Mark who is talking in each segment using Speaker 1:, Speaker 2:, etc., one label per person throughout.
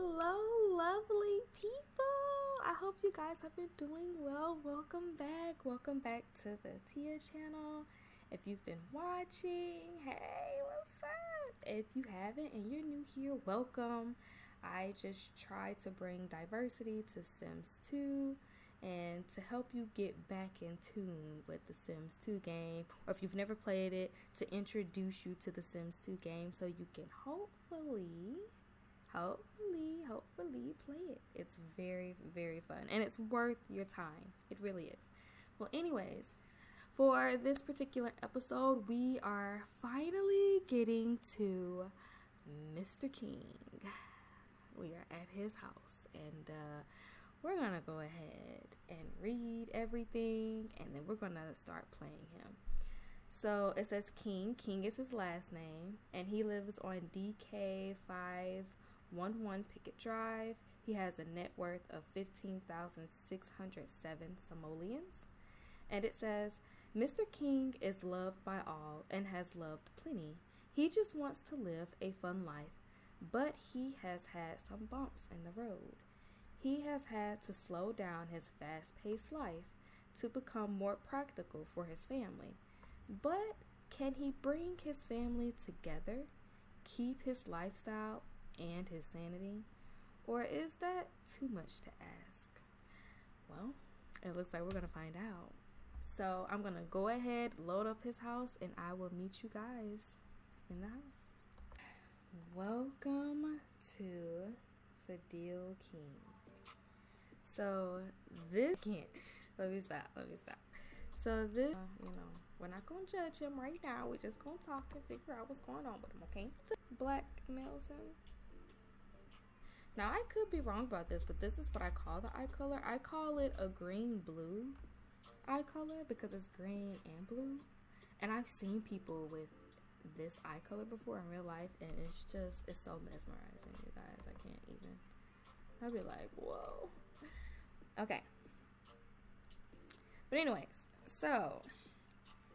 Speaker 1: Hello, lovely people. I hope you guys have been doing well. Welcome back. Welcome back to the Tia channel. If you've been watching, hey, what's up? If you haven't and you're new here, welcome. I just try to bring diversity to Sims 2 and to help you get back in tune with the Sims 2 game, or if you've never played it, to introduce you to the Sims 2 game so you can hopefully play it. It's very, very fun and it's worth your time. It really is. Well, anyways, for this particular episode, we are finally getting to Mr. King. We are at his house and we're gonna go ahead and read everything and then we're gonna start playing him. So it says King. King is his last name and he lives on DK 511 Pickett Drive. He has a net worth of 15,607 simoleons. And it says, Mr. King is loved by all and has loved plenty. He just wants to live a fun life, but he has had some bumps in the road. He has had to slow down his fast-paced life to become more practical for his family. But can he bring his family together, keep his lifestyle and his sanity? Or is that too much to ask? Well, it looks like we're going to find out. So I'm going to go ahead, load up his house, and I will meet you guys in the house. Welcome to Fadil King. So this can't. Let me stop. So this, we're not going to judge him right now. We're just going to talk and figure out what's going on with him, okay? Black male sim. Now, I could be wrong about this, but this is what I call the eye color. I call it a green-blue eye color because it's green and blue. And I've seen people with this eye color before in real life, and it's so mesmerizing, you guys. I can't even. I'd be like, whoa. Okay. But anyways, so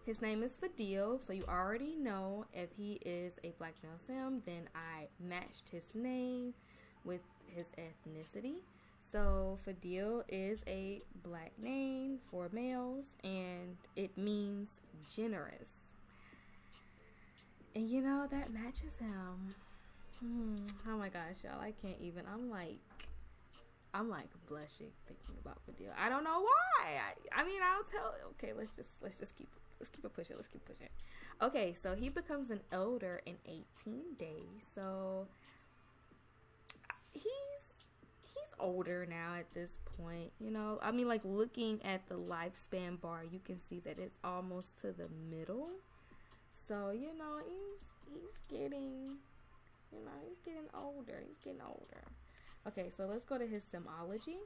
Speaker 1: his name is Fadil, so you already know if he is a black male sim, then I matched his name with his ethnicity. So Fadil is a black name for males and it means generous. And you know, that matches him. Oh my gosh, y'all, I can't even. I'm like blushing thinking about Fadil. I don't know why. I mean, I'll tell. Okay, let's just keep it pushing. Let's keep pushing. Okay, so he becomes an elder in 18 days. So he's older now at this point. You know, I mean, like looking at the lifespan bar, you can see that it's almost to the middle. So you know, he's getting older. He's getting older. Okay, so let's go to his simology.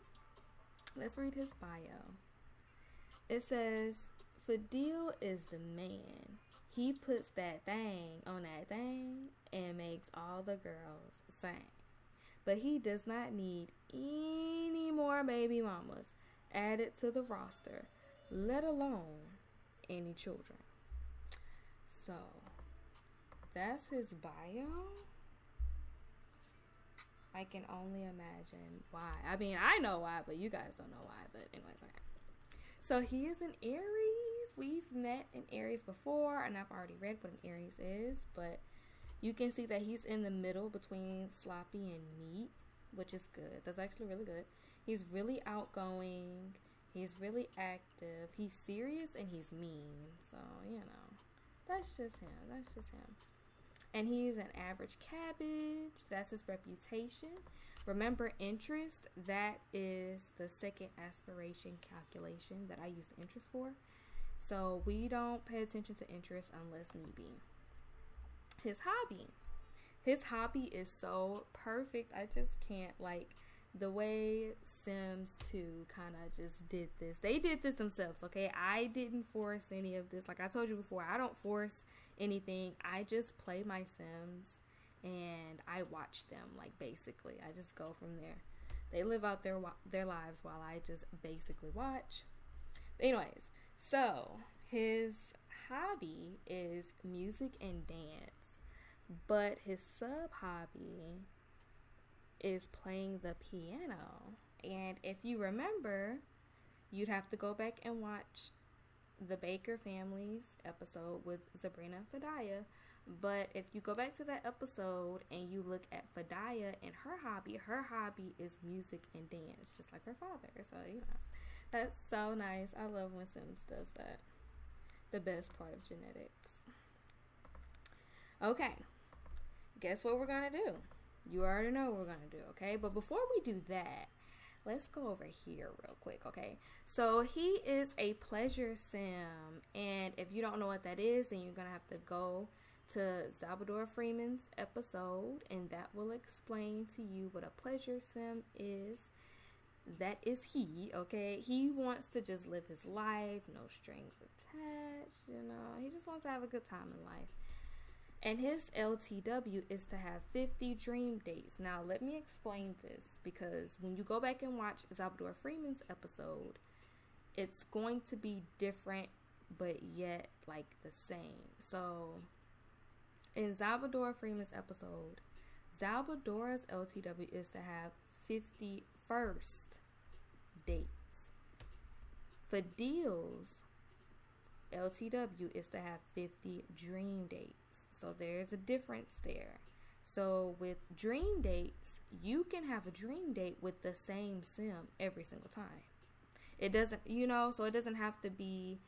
Speaker 1: Let's read his bio. It says, Fadil is the man. He puts that thing on that thing and makes all the girls sing. But he does not need any more baby mamas added to the roster, let alone any children. So, that's his bio. I can only imagine why. I mean, I know why, but you guys don't know why. But anyways, okay. So he is an Aries. We've met an Aries before, and I've already read what an Aries is. But you can see that he's in the middle between sloppy and neat, which is good. That's actually really good. He's really outgoing. He's really active. He's serious, and he's mean. So, you know, that's just him. And he's an average cabbage. That's his reputation. Remember, interest, that is the second aspiration calculation that I use the interest for. So we don't pay attention to interest unless need be. His hobby is so perfect. I just can't, like, the way Sims 2 kind of just did this. They did this themselves, okay? I didn't force any of this. Like I told you before, I don't force anything. I just play my Sims and I watch them, like, basically. I just go from there. They live out their lives while I just basically watch. But anyways, so his hobby is music and dance, but his sub hobby is playing the piano. And if you remember, you'd have to go back and watch the Baker family's episode with Sabrina and Fadil. But if you go back to that episode and you look at Fadil and her hobby is music and dance, just like her father. So, you know, that's so nice. I love when Sims does that. The best part of genetics. Okay. Guess what we're going to do? You already know what we're going to do, okay? But before we do that, let's go over here real quick, okay? So he is a pleasure sim. And if you don't know what that is, then you're going to have to go to Salvador Freeman's episode, and that will explain to you what a pleasure sim is. That is he, okay? He wants to just live his life, no strings attached, you know. He just wants to have a good time in life. And his LTW is to have 50 dream dates. Now, let me explain this, because when you go back and watch Salvador Freeman's episode, it's going to be different, but yet, like, the same. So, in Salvador Freeman's episode, Salvadora's LTW is to have 50 first dates. Fadil's LTW is to have 50 dream dates. So there's a difference there. So with dream dates, you can have a dream date with the same sim every single time. It doesn't, you know, so it doesn't have to be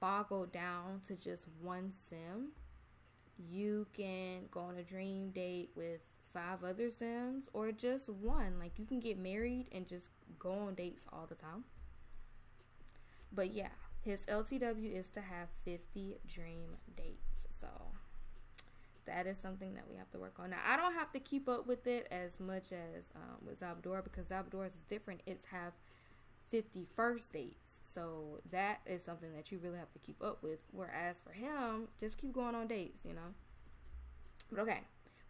Speaker 1: boggled down to just one sim. You can go on a dream date with 5 other sims or just one. Like, you can get married and just go on dates all the time. But yeah, his LTW is to have 50 dream dates. So that is something that we have to work on. Now, I don't have to keep up with it as much as with Salvador, because Salvador's is different. It's have 50 first dates. So that is something that you really have to keep up with. Whereas for him, just keep going on dates, you know. But okay,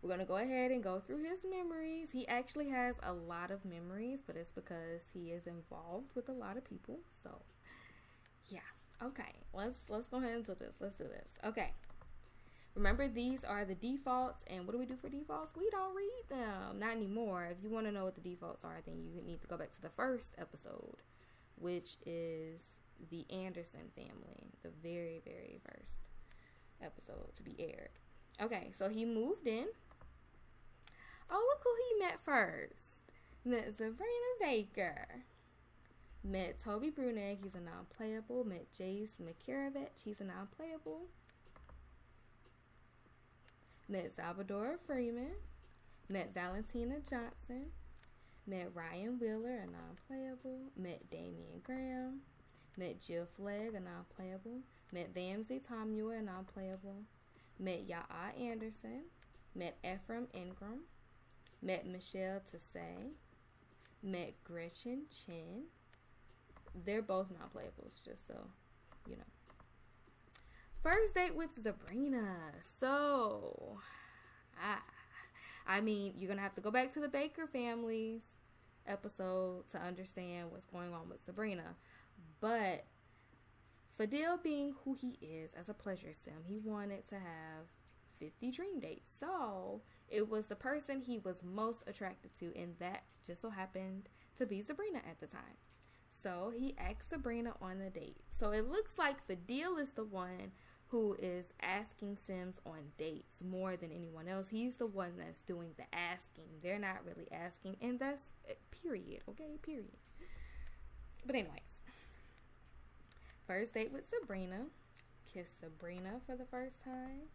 Speaker 1: we're going to go ahead and go through his memories. He actually has a lot of memories, but it's because he is involved with a lot of people. So yeah, okay, let's go ahead and do this. Let's do this. Okay. Remember, these are the defaults, and what do we do for defaults? We don't read them. Not anymore. If you want to know what the defaults are, then you need to go back to the first episode, which is the Anderson family, the very, very first episode to be aired. Okay, so he moved in. Oh, look who he met first. Met Sabrina Baker. Met Toby Brunet, he's a non-playable. Met Jace McCaravich, he's a non-playable. Met Salvador Freeman. Met Valentina Johnson. Met Ryan Wheeler, a non-playable. Met Damian Graham. Met Jill Flegg, a non-playable. Met Vamsey Tomuir, a non-playable. Met Ya'a Anderson. Met Ephraim Ingram. Met Michelle Tassay. Met Gretchen Chen. They're both non-playables, just so you know. First date with Sabrina. So, I mean, you're going to have to go back to the Baker family's episode to understand what's going on with Sabrina. But Fadil, being who he is as a pleasure sim, he wanted to have 50 dream dates. So, it was the person he was most attracted to, and that just so happened to be Sabrina at the time. So, he asked Sabrina on the date. So, it looks like Fadil is the one who is asking Sims on dates more than anyone else. He's the one that's doing the asking. They're not really asking, and that's period, okay? Period. But anyways, first date with Sabrina. Kissed Sabrina for the first time.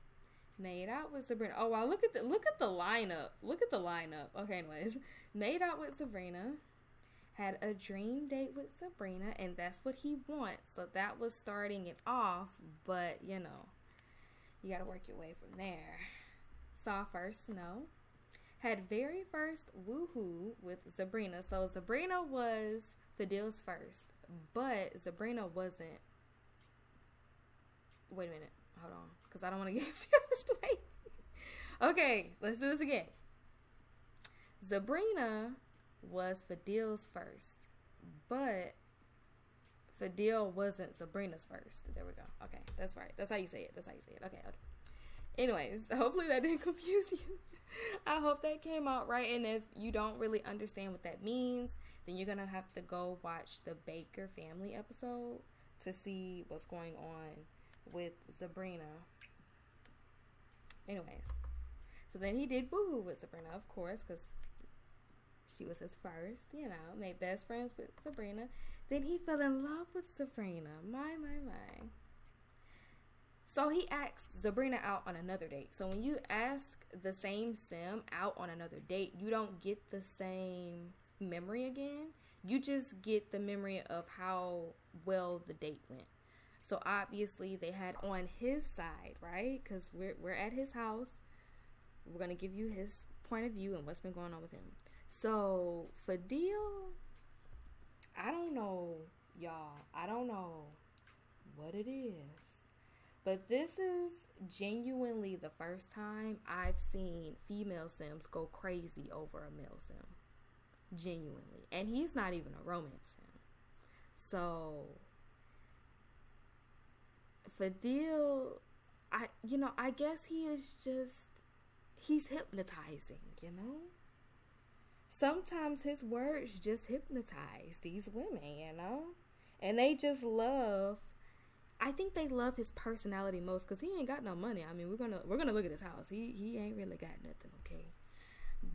Speaker 1: Made out with Sabrina. Oh wow, look at the lineup. Look at the lineup. Okay, anyways, made out with Sabrina. Had a dream date with Sabrina, and that's what he wants. So that was starting it off, but you know, you gotta work your way from there. Saw first snow. Had very first woohoo with Sabrina. So Sabrina was Fadil's first, but Sabrina wasn't. Wait a minute, hold on, because I don't want to get confused. Wait. Okay, let's do this again. Sabrina was Fadil's first, but Fadil wasn't Sabrina's first. There we go. Okay, that's right. That's how you say it. Okay. Anyways, hopefully that didn't confuse you. I hope that came out right. And if you don't really understand what that means, then you're going to have to go watch the Baker family episode to see what's going on with Sabrina. Anyways, so then he did woohoo with Sabrina, of course, because she was his first, made best friends with Sabrina. Then he fell in love with Sabrina. My. So he asked Sabrina out on another date. So when you ask the same sim out on another date, you don't get the same memory again. You just get the memory of how well the date went. So obviously they had on his side, right? Because we're at his house. We're going to give you his point of view and what's been going on with him. So Fadil, I don't know, y'all. I don't know what it is. But this is genuinely the first time I've seen female sims go crazy over a male sim. Genuinely. And he's not even a romance sim. So Fadil, I guess he's hypnotizing, Sometimes his words just hypnotize these women, And they just I think they love his personality most because he ain't got no money. I mean, we're gonna look at his house. He ain't really got nothing, okay?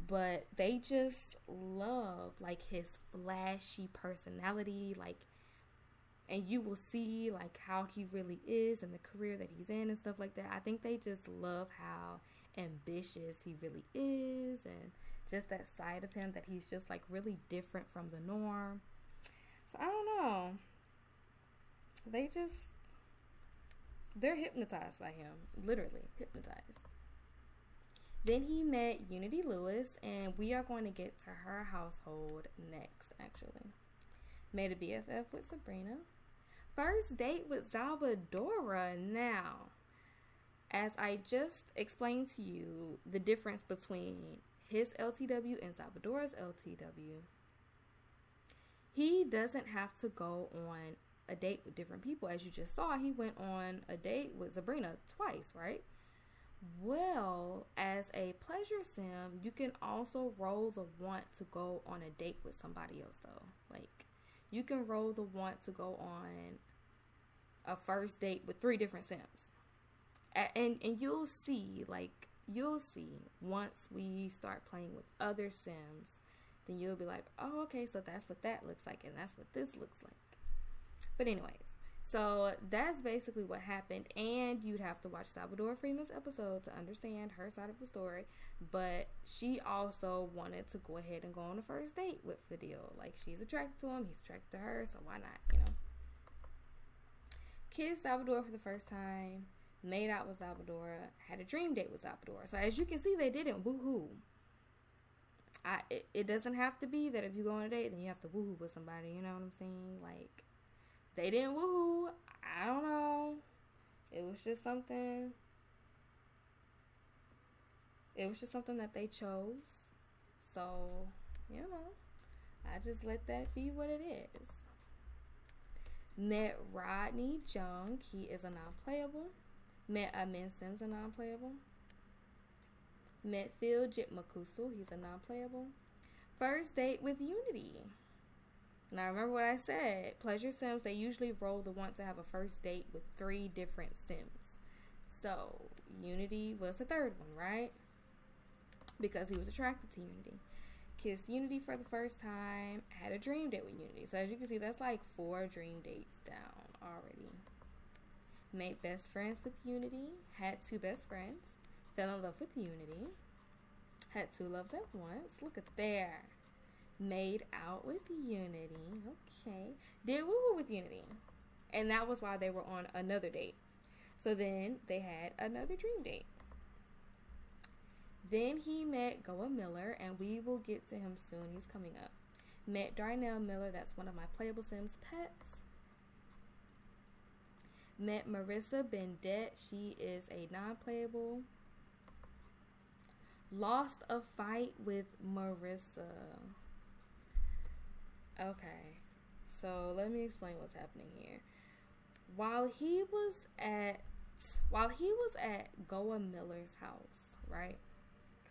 Speaker 1: But they just love like his flashy personality, and you will see like how he really is and the career that he's in and stuff like that. I think they just love how ambitious he really is and just that side of him that he's just like really different from the norm. So I don't know. They're hypnotized by him. Literally hypnotized. Then he met Unity Lewis, and we are going to get to her household next, actually. Made a BFF with Sabrina. First date with Salvadora. Now, as I just explained to you, the difference between his LTW and Salvadora's LTW, he doesn't have to go on a date with different people. As you just saw, he went on a date with Sabrina twice, right? Well, as a pleasure sim, you can also roll the want to go on a date with somebody else, though. Like, you can roll the want to go on a first date with 3 different sims. And you'll see, once we start playing with other sims, then you'll be like, oh, okay, so that's what that looks like, and that's what this looks like. But anyways, so that's basically what happened, and you'd have to watch Salvador Freeman's episode to understand her side of the story. But she also wanted to go ahead and go on a first date with Fadil. Like, she's attracted to him, he's attracted to her, so why not, Kissed Salvador for the first time, made out with Salvadora, had a dream date with Salvador. So as you can see, they didn't woohoo. It doesn't have to be that if you go on a date, then you have to woohoo with somebody, you know what I'm saying? Like, they didn't woohoo. I don't know. It was just something that they chose. So, I just let that be what it is. Met Rodney Jung. He is a non-playable. Met Amin Sims, a non-playable. Met Phil Jitmakusu. He's a non-playable. First date with Unity. Now, remember what I said. Pleasure sims, they usually roll the want to have a first date with 3 different sims. So, Unity was the third one, right? Because he was attracted to Unity. Kissed Unity for the first time. Had a dream date with Unity. So, as you can see, that's like 4 dream dates down already. Made best friends with Unity. Had 2 best friends. Fell in love with Unity. Had 2 loves at once. Look at there. Made out with Unity. Okay. Did woohoo with Unity. And that was why they were on another date. So then they had another dream date. Then he met Goa Miller, and we will get to him soon. He's coming up. Met Darnell Miller. That's one of my playable sims pets. Met Marissa Bendette. She is a non-playable. Lost a fight with Marissa. Okay, so let me explain what's happening here. While he was at Goa Miller's house, right?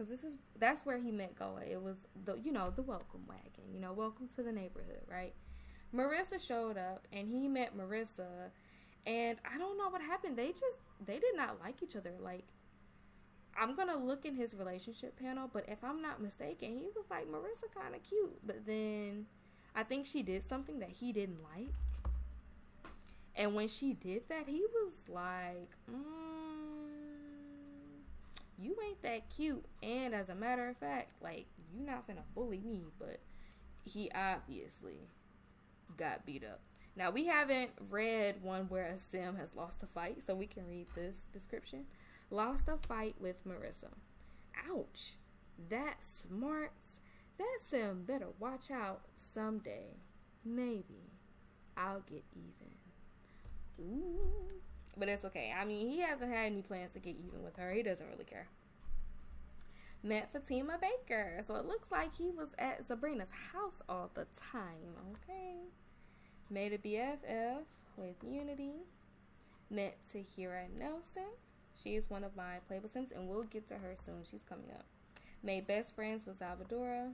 Speaker 1: because that's where he met Goa. It was the welcome wagon, welcome to the neighborhood, right? Marissa showed up and he met Marissa, and I don't know what happened. They did not like each other. Like, I'm gonna look in his relationship panel, but if I'm not mistaken, he was like, Marissa kind of cute, but then I think she did something that he didn't like, and when she did that, he was like, you ain't that cute, and as a matter of fact, like, you not finna bully me. But he obviously got beat up. Now, we haven't read one where a sim has lost a fight, so we can read this description. Lost a fight with Marissa. Ouch. That smarts. That sim better watch out someday. Maybe I'll get even. Ooh. But it's okay. I mean, he hasn't had any plans to get even with her. He doesn't really care. Met Fatima Baker. So it looks like he was at Sabrina's house all the time. Okay. Made a BFF with Unity. Met Tahira Nelson. She's one of my playable sims, and we'll get to her soon. She's coming up. Made best friends with Salvadora.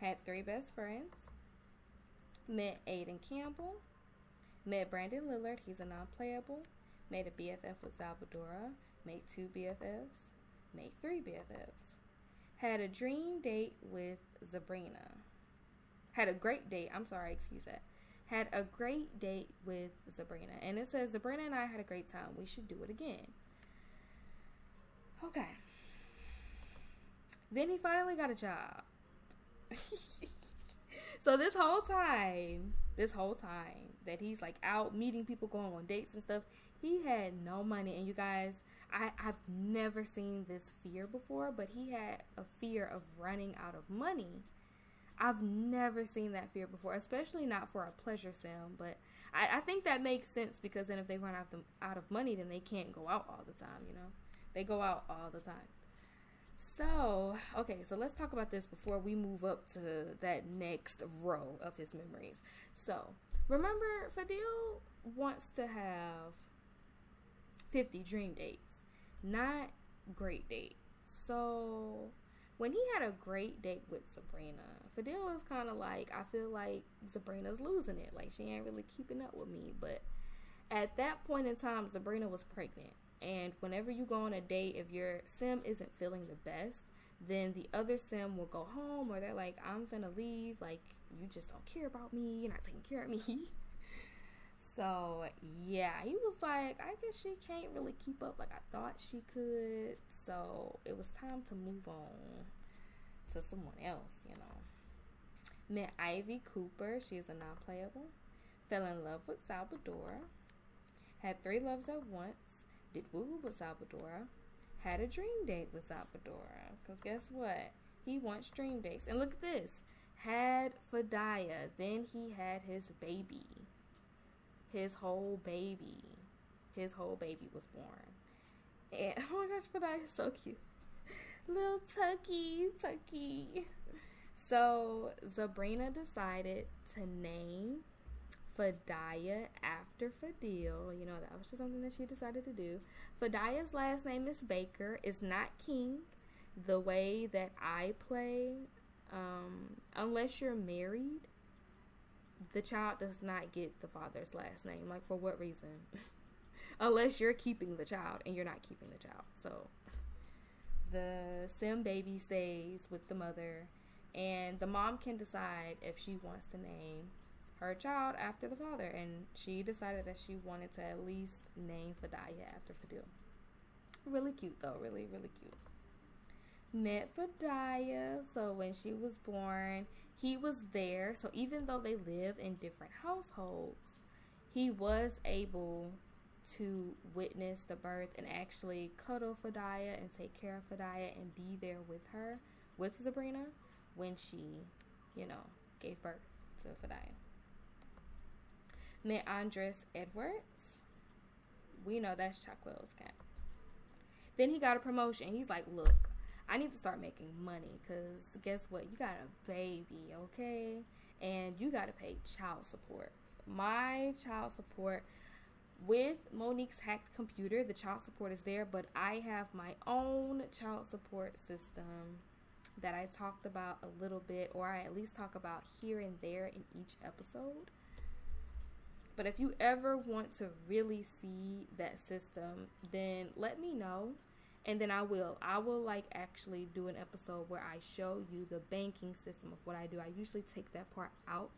Speaker 1: Had 3 best friends. Met Aiden Campbell. Met Brandon Lillard. He's a non-playable. Made a BFF with Salvadora. Made 2 BFFs. Made 3 BFFs. Had a dream date with Sabrina. Had a great date. Had a great date with Sabrina. And it says, Sabrina and I had a great time. We should do it again. Okay. Then he finally got a job. So this whole time that he's like out meeting people, going on dates and stuff, he had no money. And you guys, I've never seen this fear before, but he had a fear of running out of money. I've never seen that fear before, especially not for a pleasure sim. But I think that makes sense, because then if they run out of money, then they can't go out all the time, They go out all the time. So, okay, so let's talk about this before we move up to that next row of his memories. So, remember, Fadil wants to have 50 dream dates, not great dates. So, when he had a great date with Sabrina, Fadil was kind of like, I feel like Sabrina's losing it. Like, she ain't really keeping up with me. But at that point in time, Sabrina was pregnant. And whenever you go on a date, if your sim isn't feeling the best, then the other sim will go home, or they're like, I'm finna leave. Like, you just don't care about me. You're not taking care of me. So, yeah, he was like, I guess she can't really keep up like I thought she could. So, it was time to move on to someone else, Met Ivy Cooper. She's a non-playable. Fell in love with Salvadora. Had 3 loves at once. Did woohoo with Salvadora. Had a dream date with Salvadora. Because guess what? He wants dream dates. And look at this. Had Fadaya. Then he had his baby. His whole baby. His whole baby was born. And, oh my gosh, Fadaya is so cute. Little Tucky. So, Sabrina decided to name Fadaya after Fadil. That was just something that she decided to do. Fadaya's last name is Baker. It's not King, the way that I play. Unless you're married, the child does not get the father's last name. Like, for what reason? Unless you're keeping the child, and you're not keeping the child. So, the sim baby stays with the mother, and the mom can decide if she wants to name her child after the father, and she decided that she wanted to at least name Fadaya after Fadil. Really cute though, really, really cute. Met Fadaya, so when she was born, he was there. So even though they live in different households, he was able to witness the birth and actually cuddle Fadaya and take care of Fadaya and be there with her, with Sabrina, when she, gave birth to Fadaya. Met Andres Edwards. We know that's Chaquel's cat. Then he got a promotion. He's like, look, I need to start making money, because guess what? You got a baby, okay? And you got to pay child support. My child support with Monique's hacked computer, the child support is there, but I have my own child support system that I talked about a little bit, or I at least talk about here and there in each episode. But if you ever want to really see that system, then let me know, and then I will like actually do an episode where I show you the banking system of what I do. I usually take that part out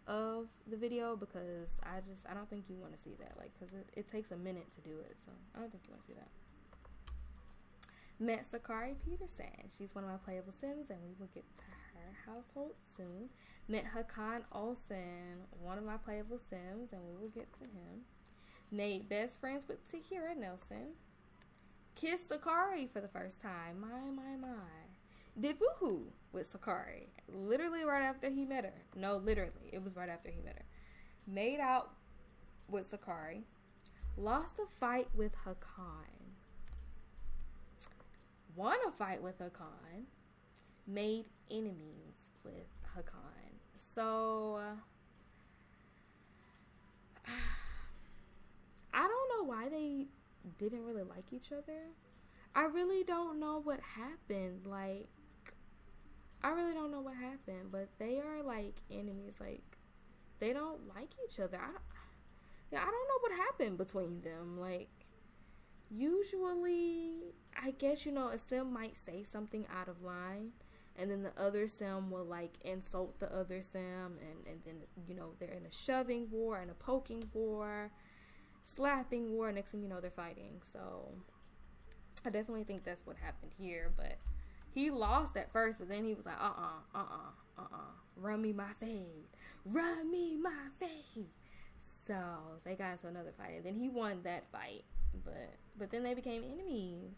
Speaker 1: of the video because I don't think you want to see that, like, because it takes a minute to do it, so I don't think you want to see that. Met Sakari Peterson. She's one of my playable Sims, and we will get to her household soon. Met Hakan Olsen, one of my playable Sims, and we will get to him. Made best friends with Tahira Nelson. Kissed Sakari for the first time. My. Did woohoo with Sakari. Literally right after he met her. No, literally. It was right after he met her. Made out with Sakari. Lost a fight with Hakan. Won a fight with Hakan. Made enemies with Hakan. So, I don't know why they didn't really like each other. I really don't know what happened. Like, I really don't know what happened, but they are like enemies. Like, they don't like each other. I don't know what happened between them. Like, usually, I guess, a sim might say something out of line, and then the other sim will like insult the other sim, and then they're in a shoving war and a poking war, slapping war. Next thing you know, they're fighting. So I definitely think that's what happened here. But he lost at first, but then he was like, run me my fade. So they got into another fight, and then he won that fight. But then they became enemies.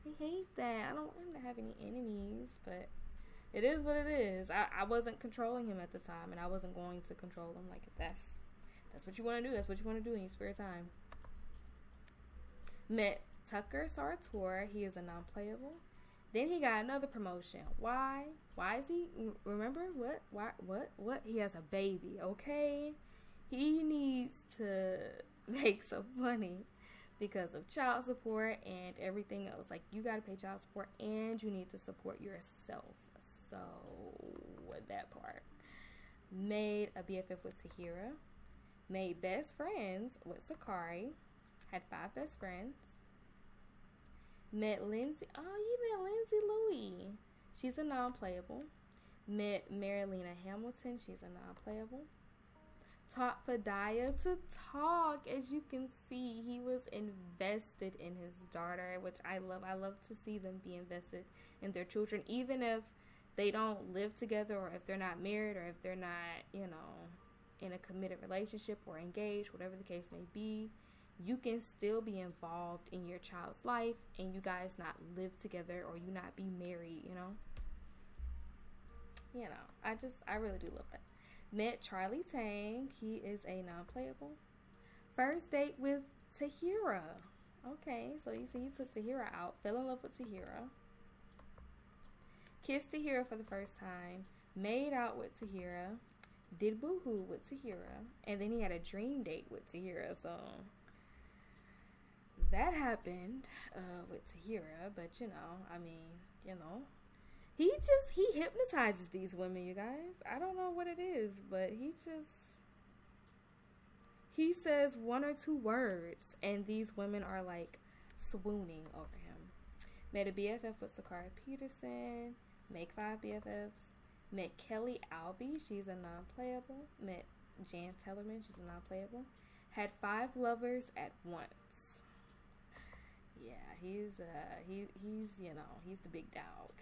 Speaker 1: I hate that. I don't want him to have any enemies, but it is what it is. I wasn't controlling him at the time, and I wasn't going to control him. Like, if that's what you want to do, that's what you want to do in your spare time. Met Tucker Sartor. He is a non-playable. Then he got another promotion. Why? Why is he? Remember what? What? He has a baby. Okay, he needs to make some money because of child support and everything else. Like, you gotta pay child support and you need to support yourself. So, with that part. Made a BFF with Tahira. Made best friends with Sakari. Had 5 best friends. Met Lindsay. Oh, you met Lindsay Louie. She's a non-playable. Met Marilena Hamilton. She's a non-playable. Taught Fadil to talk. As you can see, he was invested in his daughter, which I love. I love to see them be invested in their children, even if they don't live together, or if they're not married, or if they're not, in a committed relationship or engaged, whatever the case may be. You can still be involved in your child's life, and you guys not live together, or you not be married, I really do love that. Met Charlie Tang. He is a non-playable. First date with Tahira. Okay, so you see he took Tahira out. Fell in love with Tahira. Kissed Tahira for the first time. Made out with Tahira. Did boohoo with Tahira. And then he had a dream date with Tahira. So that happened with Tahira. But, he hypnotizes these women, you guys. I don't know what it is, but he says 1 or 2 words, and these women are like swooning over him. Met a BFF with Sakari Peterson. Make 5 BFFs. Met Kelly Albee. She's a non-playable. Met Jan Tellerman. She's a non-playable. Had 5 lovers at once. Yeah, he's the big dog.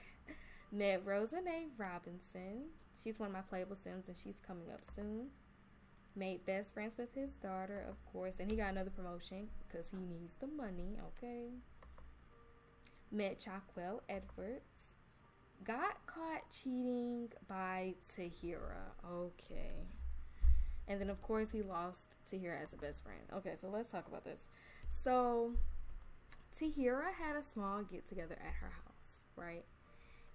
Speaker 1: Met Rosanne Robinson. She's one of my playable Sims, and she's coming up soon. Made best friends with his daughter, of course, and he got another promotion because he needs the money, okay? Met Chaquel Edwards. Got caught cheating by Tahira, okay. And then, of course, he lost Tahira as a best friend. Okay, so let's talk about this. So, Tahira had a small get-together at her house, right?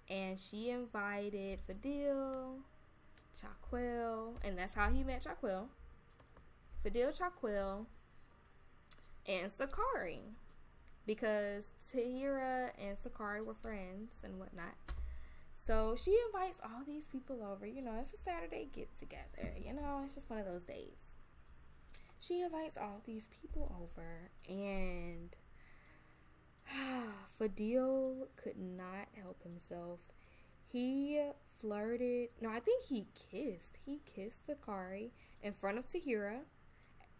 Speaker 1: And she invited Fadil, Chaquel, and that's how he met Chaquel. Fadil, Chaquel, and Sakari, because Tahira and Sakari were friends and whatnot. So she invites all these people over. You know, it's a Saturday get together. You know, it's just one of those days. She invites all these people over, and Fadil could not help himself. He flirted. No, I think he kissed. He kissed Sakari in front of Tahira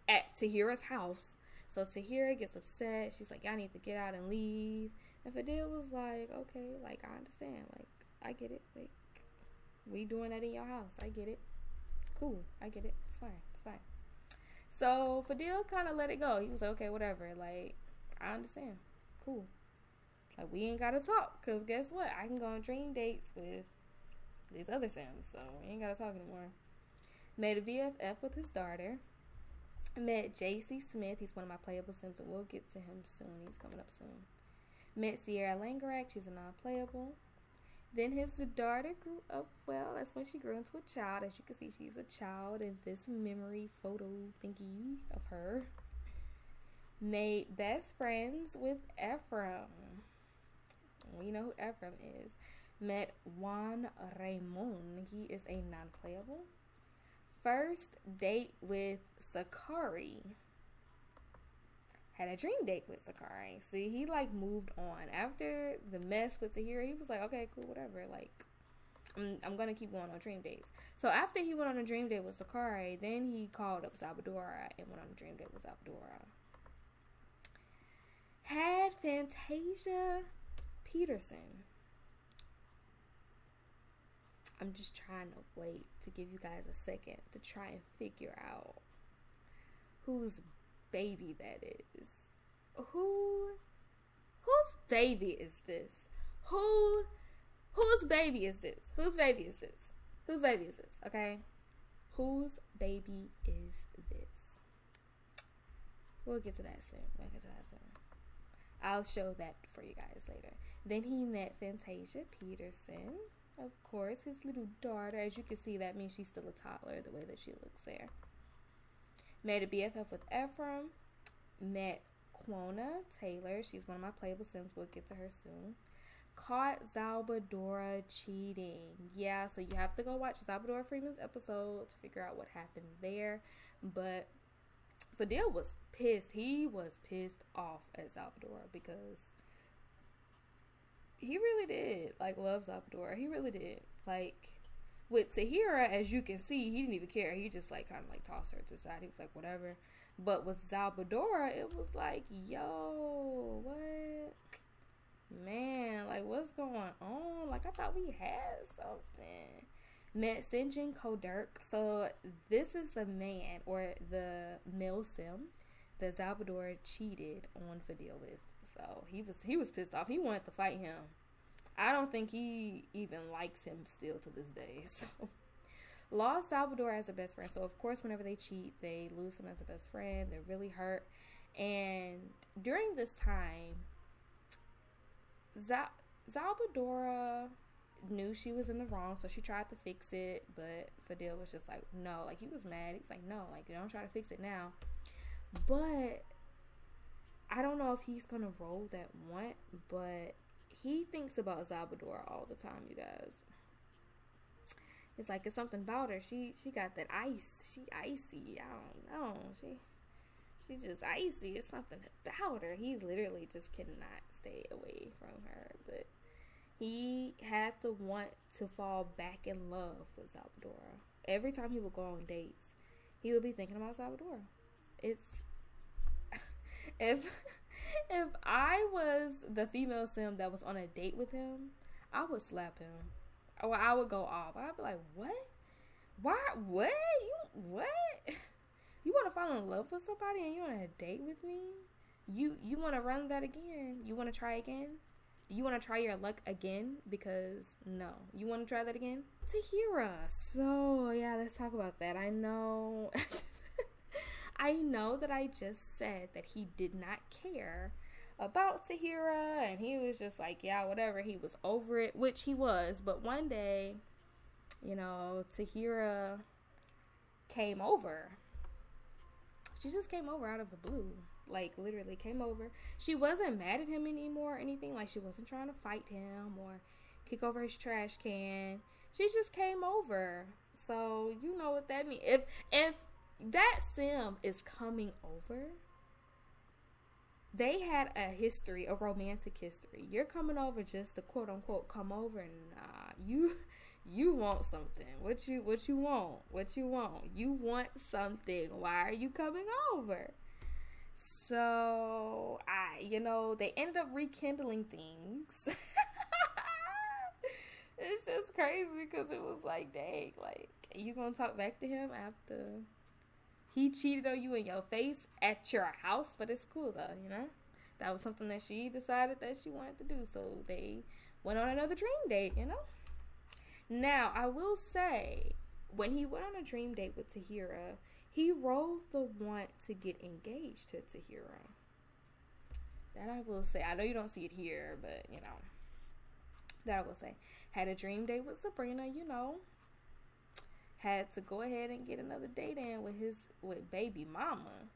Speaker 1: at Tahira's house. So Tahira gets upset. She's like, y'all need to get out and leave. And Fadil was like, okay, like, I understand. Like, I get it. Like, we doing that in your house. I get it. Cool. I get it. It's fine. It's fine. So Fadil kind of let it go. He was like, okay, whatever. Like, I understand. Cool. Like, we ain't got to talk. Because guess what? I can go on dream dates with these other Sims. So we ain't got to talk anymore. Made a BFF with his daughter. Met JC Smith. He's one of my playable Sims, and we'll get to him soon. He's coming up soon. Met Sierra Langerak. She's a non-playable. Then his daughter grew up. Well, that's when she grew into a child. As you can see, she's a child in this memory photo thingy of her. Made best friends with Ephraim. We know who Ephraim is. Met Juan Raymond. He is a non-playable. First date with Sakari. Had a dream date with Sakari. See, he like moved on. After the mess with Tahira, he was like, okay, cool, whatever. Like, I'm gonna keep going on dream dates. So after he went on a dream date with Sakari, then he called up Salvadora and went on a dream date with Salvadora. Had Fantasia Peterson. I'm just trying to wait to give you guys a second to try and figure out whose baby that is. Whose baby is this? Whose baby is this? Whose baby is this? Whose baby is this? Okay? Whose baby is this? We'll get to that soon. I'll show that for you guys later. Then he met Fantasia Peterson. Of course, his little daughter. As you can see, that means she's still a toddler, the way that she looks there. Made a BFF with Ephraim. Met Quona Taylor. She's one of my playable Sims. We'll get to her soon. Caught Salvadora cheating. Yeah, so you have to go watch Salvadora Freeman's episode to figure out what happened there. But Fadil was pissed. He was pissed off at Salvadora because he really did, like, love Salvadora. He really did. Like, with Tahira, as you can see, he didn't even care. He just, like, kind of, like, tossed her to the side. He was like, whatever. But with Salvadora, it was like, yo, what? Man, like, what's going on? Like, I thought we had something. Met Sinjin Kodirk. So, this is the man, or the male Sim, that Salvador cheated on Fadil with. So he was pissed off. He wanted to fight him. I don't think he even likes him still to this day. So lost Salvador as a best friend. So of course, whenever they cheat, they lose him as a best friend. They're really hurt. And during this time, Salvadora knew she was in the wrong, so she tried to fix it. But Fadil was just like, no. Like, he was mad. He was like, no, like, don't try to fix it now. But I don't know if he's going to roll that want, but he thinks about Salvador all the time, you guys. It's like, it's something about her. She got that ice. She icy. I don't know. She's just icy. It's something about her. He literally just cannot stay away from her. But he had the want to fall back in love with Salvador. Every time he would go on dates, he would be thinking about Salvador. It's If I was the female Sim that was on a date with him, I would slap him. Or I would go off. I'd be like, what? Why? What? What? You want to fall in love with somebody and you're on a date with me? You want to run that again? You want to try again? Do you want to try your luck again? Because no. You want to try that again? Tahira. So, yeah, let's talk about that. I know... I know that I just said that he did not care about Tahira, and he was just like, yeah, whatever. He was over it, which he was. But one day, you know, Tahira came over. She just came over out of the blue. Like, literally came over. She wasn't mad at him anymore or anything. Like, she wasn't trying to fight him or kick over his trash can. She just came over. So, you know what that means. If that sim is coming over, they had a history, a romantic history. You're coming over just to quote unquote come over. Nah, you want something. What you want? What you want? You want something. Why are you coming over? So they ended up rekindling things. It's just crazy because it was like, dang, like, you gonna talk back to him after he cheated on you in your face at your house? But it's cool though, that was something that she decided that she wanted to do. So they went on another dream date, Now, I will say, when he went on a dream date with Tahira, he rolled the want to get engaged to Tahira. That I will say. I know you don't see it here, but, that I will say. Had a dream date with Sabrina, Had to go ahead and get another date in with baby mama.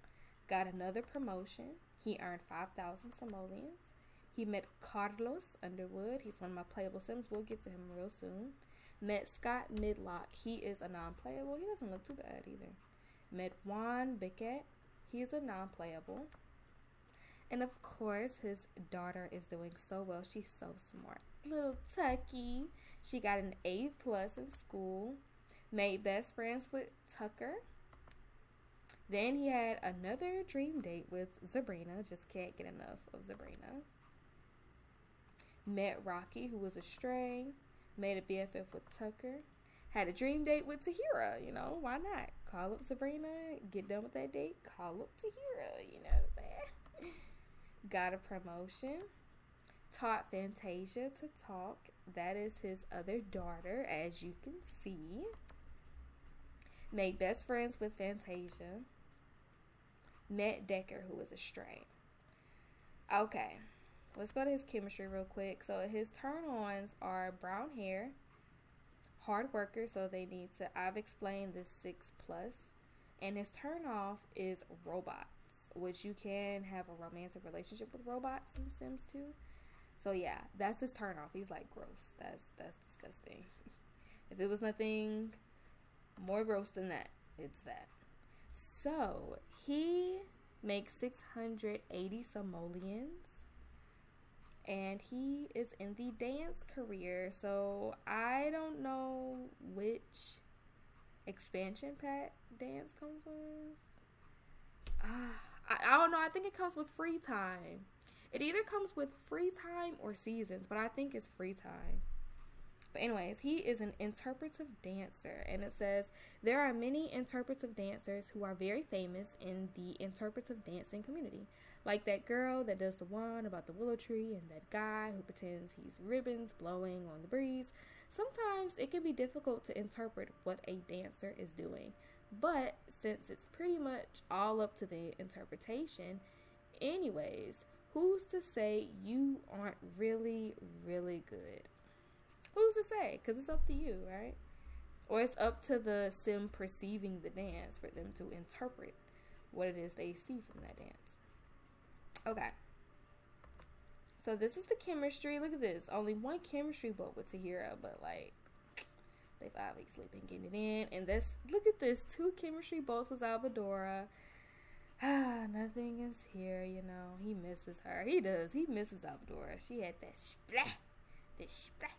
Speaker 1: Got another promotion. He earned 5,000 simoleons. He met Carlos Underwood. He's one of my playable sims. We'll get to him real soon. Met Scott Midlock. He is a non-playable. He doesn't look too bad either. Met Juan Biquet. He is a non-playable. And of course, his daughter is doing so well. She's so smart. Little Tucky. She got an A+ in school. Made best friends with Tucker. Then he had another dream date with Sabrina. Just can't get enough of Sabrina. Met Rocky, who was a stray. Made a BFF with Tucker. Had a dream date with Tahira. Why not? Call up Sabrina. Get done with that date. Call up Tahira. You know what I'm saying? Got a promotion. Taught Fantasia to talk. That is his other daughter, as you can see. Made best friends with Fantasia. Met Decker, who was a stray. Okay. Let's go to his chemistry real quick. So his turn-ons are brown hair, hard worker, so they need to, I've explained this 6+, and his turn-off is robots, which you can have a romantic relationship with robots in Sims 2. So yeah, that's his turn-off. He's like, gross. That's disgusting. If it was nothing more gross than that, it's that. So he makes 680 simoleons. And he is in the dance career. So I don't know which expansion pack dance comes with. I don't know. I think it comes with free time. It either comes with free time or seasons, but I think it's free time. But anyways, he is an interpretive dancer. And it says, there are many interpretive dancers who are very famous in the interpretive dancing community. Like that girl that does the one about the willow tree and that guy who pretends he's ribbons blowing on the breeze. Sometimes it can be difficult to interpret what a dancer is doing. But since it's pretty much all up to the interpretation, anyways, who's to say you aren't really, really good? Who's to say? Because it's up to you, right? Or it's up to the sim perceiving the dance for them to interpret what it is they see from that dance. Okay. So this is the chemistry. Look at this. Only one chemistry boat with Tahira, but like they've obviously been getting it in. And this, look at this. 2 chemistry boats with Salvadora. Nothing is here, He misses her. He does. He misses Salvadora. She had that splat. This splat.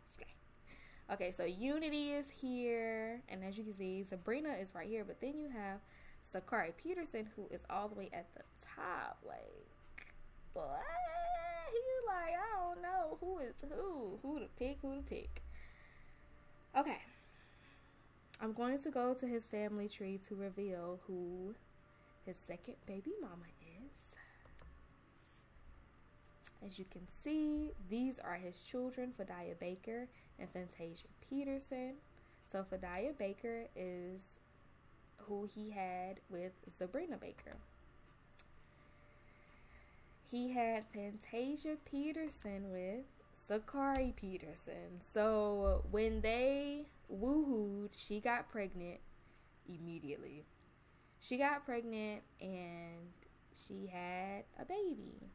Speaker 1: Okay, so Unity is here. And as you can see, Sabrina is right here. But then you have Sakari Peterson, who is all the way at the top. Like, what? He's like, I don't know who is who to pick. Okay, I'm going to go to his family tree to reveal who his second baby mama is. As you can see, these are his children, Fadil Baker and Fantasia Peterson. So Fadil Baker is who he had with Sabrina Baker. He had Fantasia Peterson with Sakari Peterson. So when they woohooed, she got pregnant immediately. she got pregnant and she had a baby.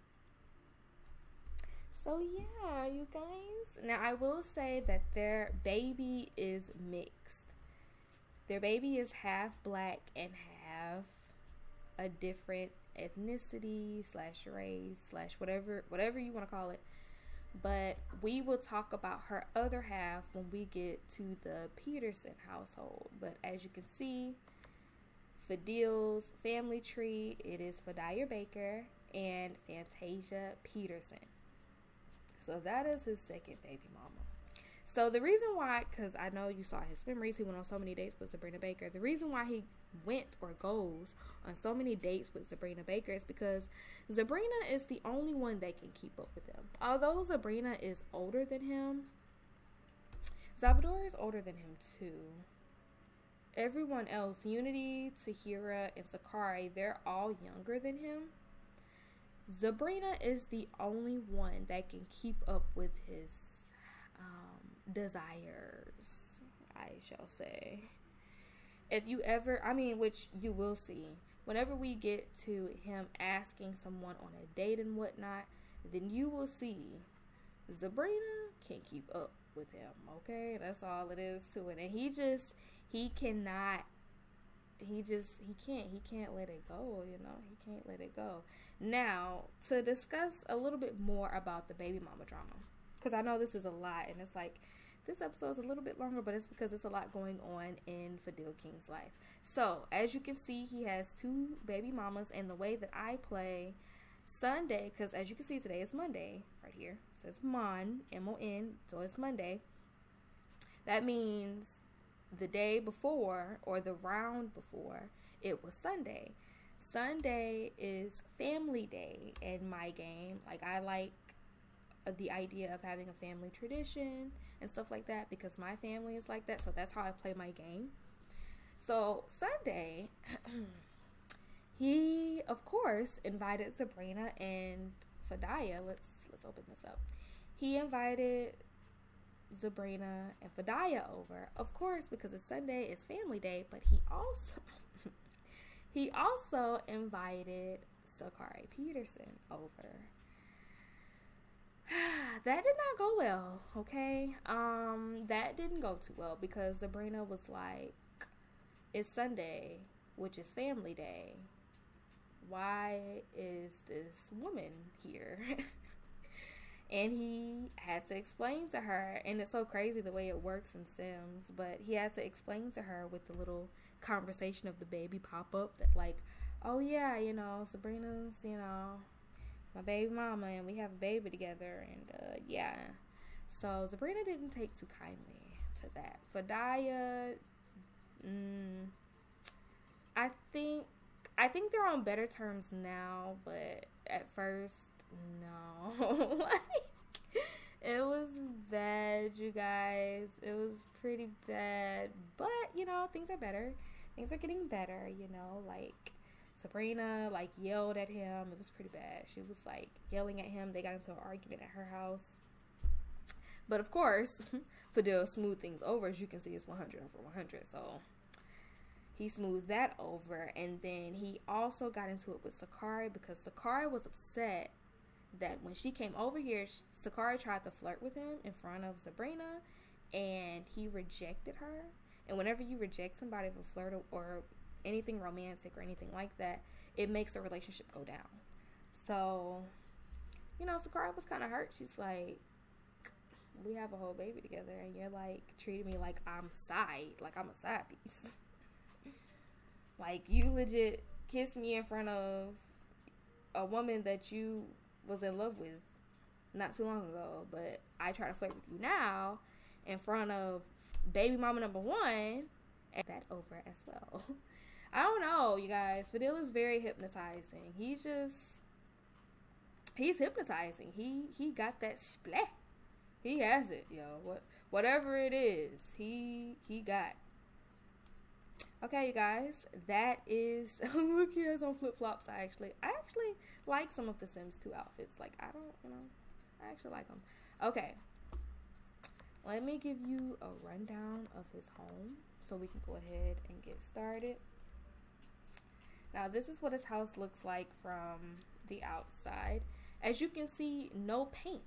Speaker 1: So yeah, you guys. Now I will say that their baby is mixed. Their baby is half black and half a different ethnicity / race / whatever you want to call it. But we will talk about her other half when we get to the Peterson household. But as you can see, Fadil's family tree, it is Fadil Baker and Fantasia Peterson. So that is his second baby mama. So the reason why, because I know you saw his memories, he went on so many dates with Sabrina Baker. The reason why he went or goes on so many dates with Sabrina Baker is because Sabrina is the only one that can keep up with him. Although Sabrina is older than him, Salvadora is older than him too. Everyone else, Unity, Tahira, and Sakari, they're all younger than him. Sabrina is the only one that can keep up with his desires, I shall say. If you ever, which you will see, whenever we get to him asking someone on a date and whatnot, then you will see Sabrina can't keep up with him, okay? That's all it is to it. And he can't let it go, he can't let it go. Now, to discuss a little bit more about the baby mama drama, because I know this is a lot, and it's like, this episode is a little bit longer, but it's because it's a lot going on in Fadil King's life. So, as you can see, he has 2 baby mamas, and the way that I play Sunday, because as you can see, today is Monday, right here, it says Mon, M-O-N, so it's Monday. That means the day before, or the round before, it was Sunday. Sunday is family day in my game. Like, I like the idea of having a family tradition and stuff like that because my family is like that, so that's how I play my game. So Sunday, he of course invited Sabrina and Fadil. Let's open this up. He invited Sabrina and Fadil over, of course, because it's Sunday, it's family day, but he also invited Sakari Peterson over. That did not go well, okay? That didn't go too well because Sabrina was like, it's Sunday, which is family day. Why is this woman here? And he had to explain to her, and it's so crazy the way it works in Sims, but he had to explain to her with the little conversation of the baby pop-up that like, oh yeah, Sabrina's, my baby mama, and we have a baby together, and yeah. So Sabrina didn't take too kindly to that. Fadil, I think they're on better terms now, but at first, no. Like, it was bad, you guys. It was pretty bad, but things are better. Things are getting better, like. Sabrina like yelled at him. It was pretty bad. She was like yelling at him. They got into an argument at her house. But of course, Fadil smoothed things over. As you can see, it's 100 over 100. So he smoothed that over. And then he also got into it with Sakari because Sakari was upset that when she came over here, Sakari tried to flirt with him in front of Sabrina, and he rejected her. And whenever you reject somebody for flirt or anything romantic or anything like that, it makes the relationship go down. So, Sakari was kind of hurt. She's like, we have a whole baby together, and you're like treating me like I'm a side piece. Like, you legit kissed me in front of a woman that you was in love with not too long ago, but I try to flirt with you now in front of baby mama number 1, and that over as well. I don't know, you guys. Fadil is very hypnotizing. He's hypnotizing. He got that splat. He has it, yo. Whatever it is, he got. Okay, you guys. That is look, he has on flip flops. I actually like some of the Sims 2 outfits. Like, I actually like them. Okay. Let me give you a rundown of his home so we can go ahead and get started. Now this is what his house looks like from the outside. As you can see, no paint.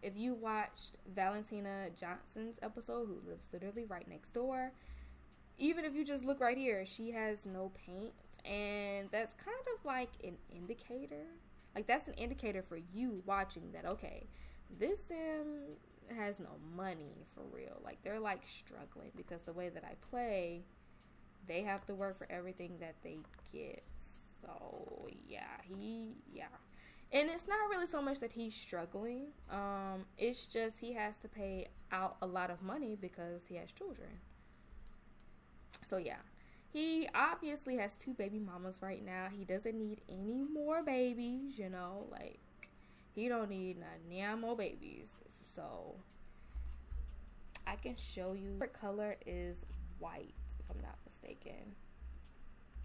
Speaker 1: If you watched Valentina Johnson's episode, who lives literally right next door, even if you just look right here, she has no paint. And that's kind of like an indicator. Like, that's an indicator for you watching that, okay, this sim has no money for real. Like, they're like struggling because the way that I play, they have to work for everything that they get. So, yeah. And it's not really so much that he's struggling. It's just he has to pay out a lot of money because he has children. So, yeah. He obviously has 2 baby mamas right now. He doesn't need any more babies, you know. Like, he don't need none more babies. So, I can show you. Her color is white, if I'm not mistaken.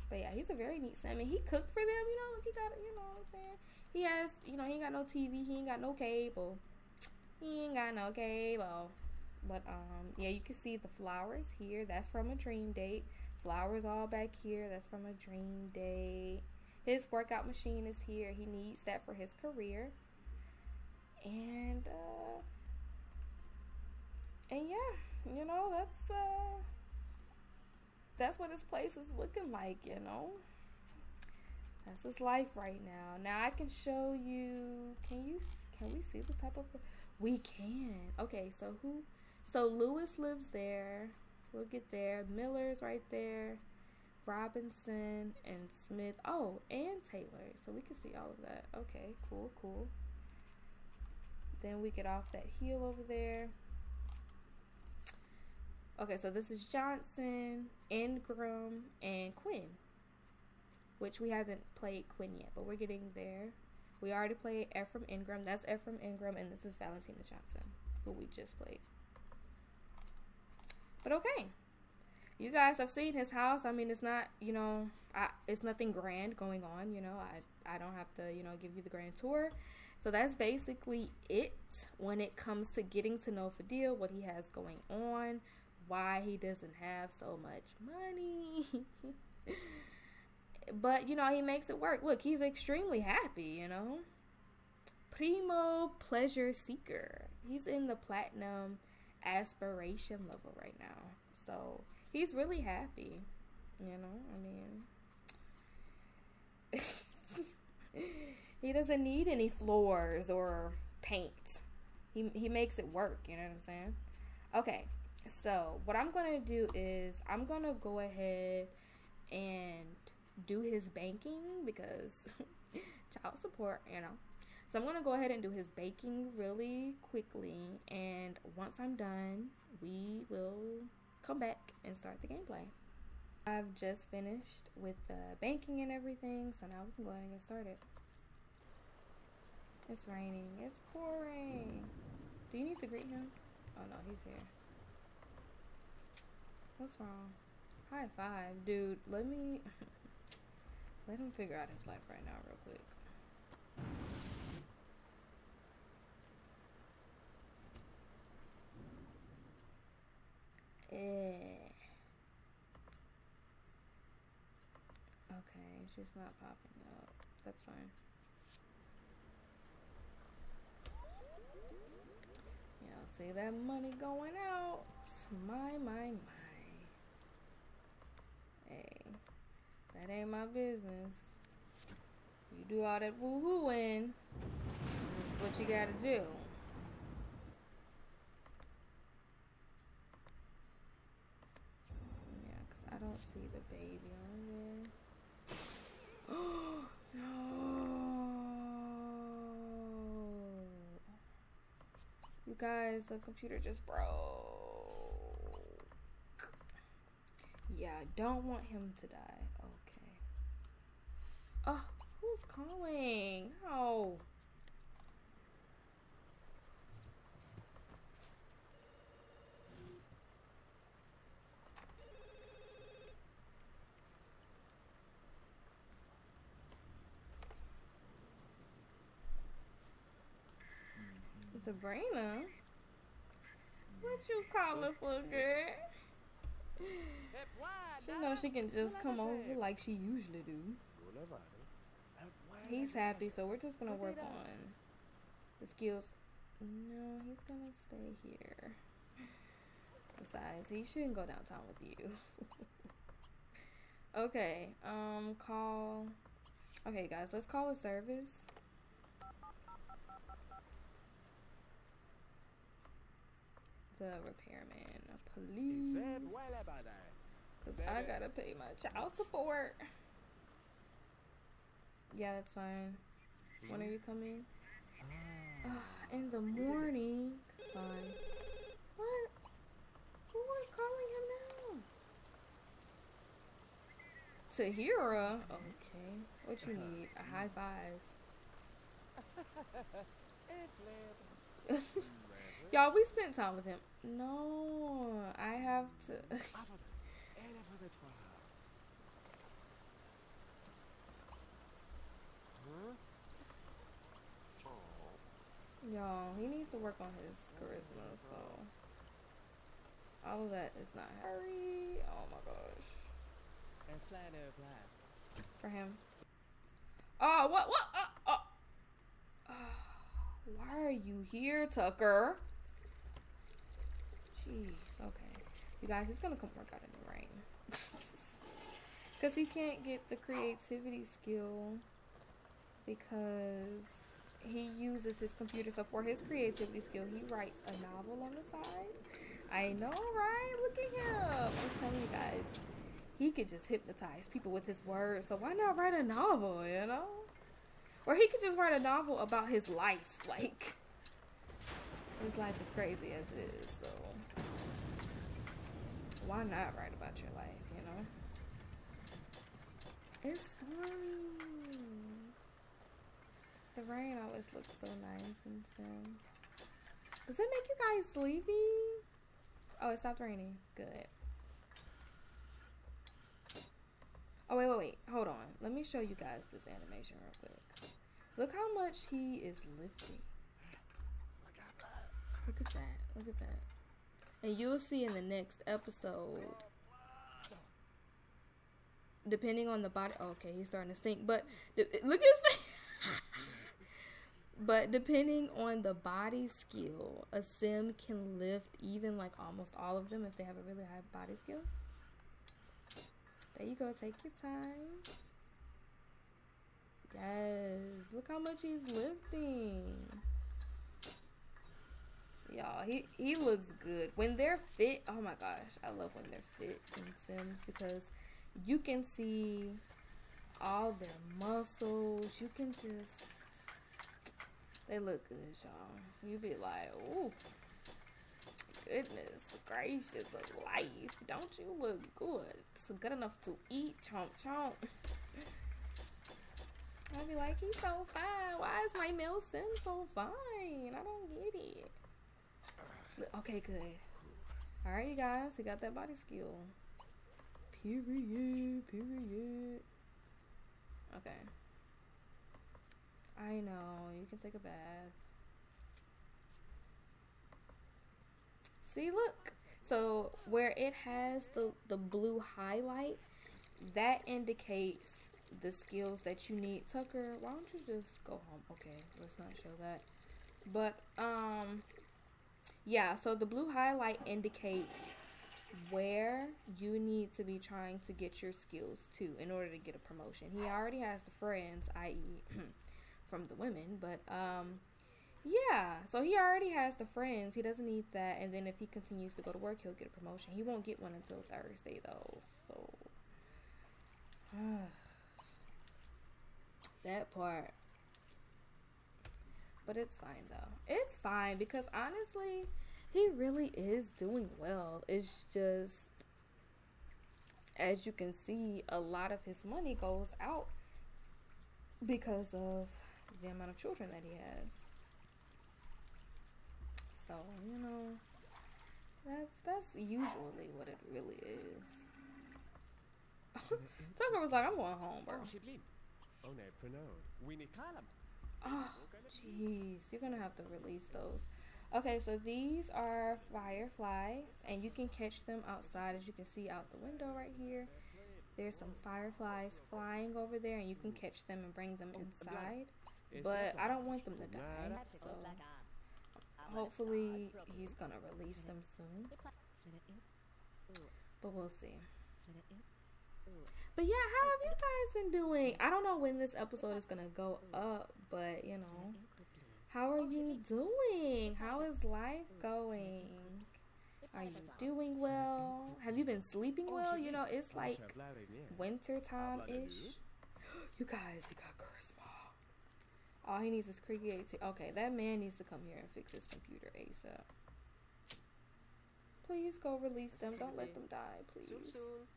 Speaker 1: But yeah, he's a very neat sim. And he cooked for them, you know. Like, he got, you know what I'm saying? He has, you know, he ain't got no TV. He ain't got no cable. But, yeah, you can see the flowers here. That's from a dream date. Flowers all back here. That's from a dream date. His workout machine is here. He needs that for his career. And yeah, you know, that's what his place is looking like, you know. That's his life right now. Now I can show you. Can we see the type of? We can. Okay, so Lewis lives there. We'll get there. Miller's right there. Robinson and Smith. Oh, and Taylor. So we can see all of that. Okay, cool. Then we get off that hill over there. Okay, so this is Johnson, Ingram, and Quinn. Which we haven't played Quinn yet, but we're getting there. We already played Ephraim Ingram. That's Ephraim Ingram, and this is Valentina Johnson, who we just played. But okay. You guys have seen his house. I mean, it's not, you know, it's nothing grand going on, you know. I don't have to, you know, give you the grand tour. So that's basically it when it comes to getting to know Fadil, what he has going on, why he doesn't have so much money. But, you know, he makes it work. Look, he's extremely happy, you know. Primo pleasure seeker. He's in the platinum aspiration level right now. So, he's really happy. You know, I mean. He doesn't need any floors or paint. He makes it work, you know what I'm saying? Okay, so what I'm going to do is I'm going to go ahead and do his banking because child support, you know. So I'm going to go ahead and do his baking really quickly, and once I'm done, we will come back and start the gameplay. I've just finished with the banking and everything, so now we can go ahead and get started. It's raining. It's pouring. Do you need to greet him? Oh no, he's here. What's wrong? High five. Dude, let him figure out his life right now real quick. Okay, she's not popping up. That's fine. Yeah, see that money going out. My. Hey, that ain't my business. You do all that woo-hooing. This is what you gotta do. Yeah, because I don't see the baby on there. Oh, no. You guys, the computer just broke. Yeah, I don't want him to die. Okay. Oh, who's calling? No. Sabrina? What you calling for, girl? She knows she can just come over like she usually do. He's happy, so we're just gonna work on the skills. No, he's gonna stay here. Besides, he shouldn't go downtown with you. Okay, call. Okay, guys, let's call a service. The repairman, please. Cause I gotta pay my child support. Yeah, that's fine. When are you coming? In the morning. Fine. What? Who is calling him now? Tahira? Okay. What you need? A high five. Y'all, we spent time with him. No, I have to. Y'all, he needs to work on his charisma, so all of that is not hurry. Oh my gosh. For him. Oh, what? Why are you here, Tucker? Jeez, okay. You guys, he's gonna come work out in the rain. Because he can't get the creativity skill because he uses his computer. So for his creativity skill, he writes a novel on the side. I know, right? Look at him. I'm telling you guys, he could just hypnotize people with his words. So why not write a novel, you know? Or he could just write a novel about his life. Like, his life is crazy as it is, so why not write about your life, you know? It's stormy. The rain always looks so nice in Sims. Does it make you guys sleepy? Oh, it stopped raining. Good. Oh, wait. Hold on. Let me show you guys this animation real quick. Look how much he is lifting. Look at that. And you'll see in the next episode, depending on the body. Okay, he's starting to stink. But look at his face. But depending on the body skill, a sim can lift even like almost all of them if they have a really high body skill. There you go. Take your time. Yes. Look how much he's lifting. Y'all, he looks good. When they're fit, oh my gosh. I love when they're fit in Sims because you can see all their muscles. You can just... They look good, y'all. You be like, ooh, goodness gracious of life. Don't you look good? It's good enough to eat, chomp chomp. I'll be like, he's so fine. Why is my male sim so fine? I don't get it. Okay, good. Alright, you guys. He got that body skill. Period. Okay. I know. You can take a bath. See, look. So, where it has the blue highlight, that indicates the skills that you need. Tucker, why don't you just go home? Okay, let's not show that. But, yeah, so the blue highlight indicates where you need to be trying to get your skills to in order to get a promotion. He already has the friends, i.e. from the women, but yeah, so he already has the friends. He doesn't need that. And then if he continues to go to work, he'll get a promotion. He won't get one until Thursday though, so that part. But it's fine though. It's fine because honestly, he really is doing well. It's just, as you can see, a lot of his money goes out because of the amount of children that he has. So, you know, that's usually what it really is. Tucker was like, I'm going home, bro. Oh, jeez. You're going to have to release those. Okay, so these are fireflies, and you can catch them outside, as you can see out the window right here. There's some fireflies flying over there, and you can catch them and bring them inside. But I don't want them to die, so hopefully he's gonna release them soon. But we'll see. But yeah, how have you guys been doing? I don't know when this episode is gonna go up, but you know, how are you doing? How is life going? Are you doing well? Have you been sleeping well? You know, it's like winter time-ish. You guys, he got charisma. All he needs is creativity. Okay, that man needs to come here and fix his computer ASAP. Please go release them. Don't let them die, please.
Speaker 2: Soon.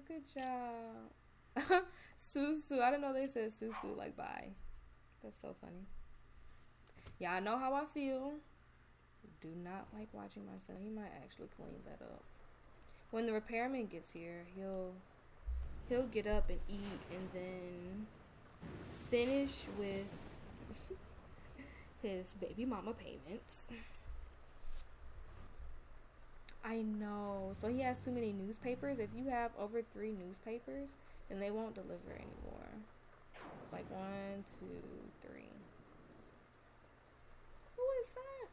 Speaker 1: Good job. Susu. I didn't know they said susu like bye. That's so funny. Yeah, I know how I feel. Do not like watching my son. He might actually clean that up. When the repairman gets here, he'll get up and eat and then finish with his baby mama payments. I know. So he has too many newspapers. If you have over 3 newspapers, then they won't deliver anymore. It's like 1, 2, 3. Who is that?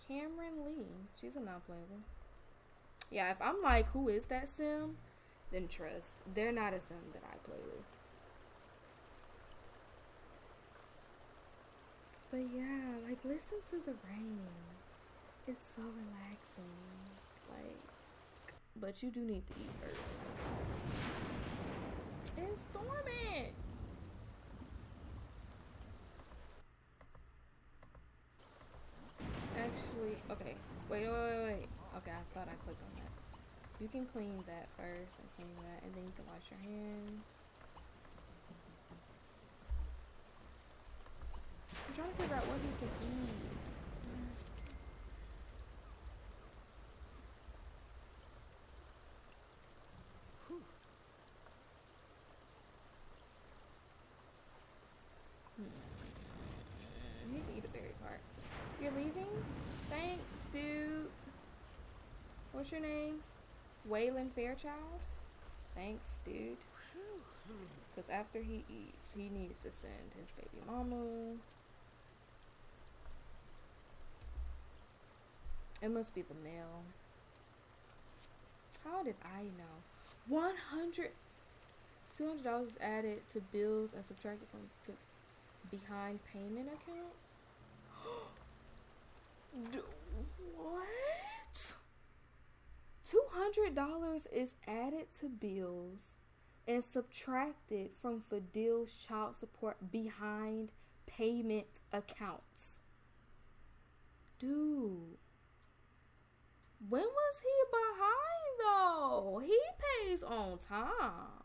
Speaker 1: Cameron Lee. She's a non-playable. Yeah, if I'm like, who is that sim? Then trust. They're not a sim that I play with. But yeah, like, listen to the rain. It's so relaxing. Like, but you do need to eat first. It's storming. Actually, okay. Wait. Okay, I thought I clicked on that. You can clean that first and clean that, and then you can wash your hands. I'm trying to figure out what he can eat. You can eat a berry tart. You're leaving? Thanks, dude. What's your name? Waylon Fairchild? Thanks, dude. Because after he eats, he needs to send his baby mama. It must be the mail. How did I know? $200 added to bills and subtracted from behind payment accounts? What? $200 is added to bills and subtracted from Fadil's child support behind payment accounts. Dude, when was he behind though? He pays on time.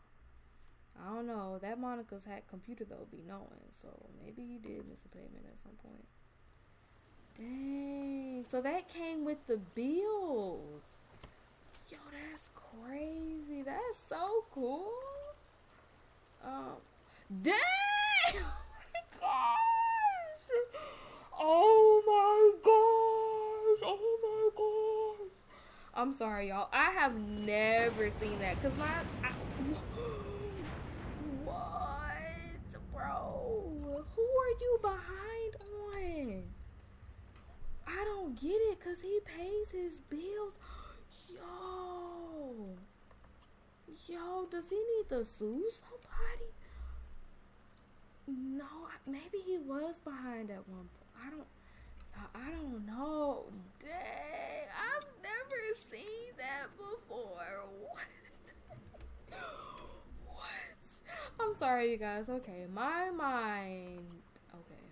Speaker 1: I don't know. That Monica's hack computer though be knowing, so maybe he did miss a payment at some point. Dang. So that came with the bills. Yo, that's crazy. That's so cool. Dang! Oh my gosh! Oh my gosh! I'm sorry, y'all. I have never seen that because what, bro? Who are you behind on? I don't get it because he pays his bills. Yo, does he need to sue somebody? No, maybe he was behind at one point. I don't know. Dang, I've never seen that before. What? I'm sorry, you guys. Okay, my mind. Okay.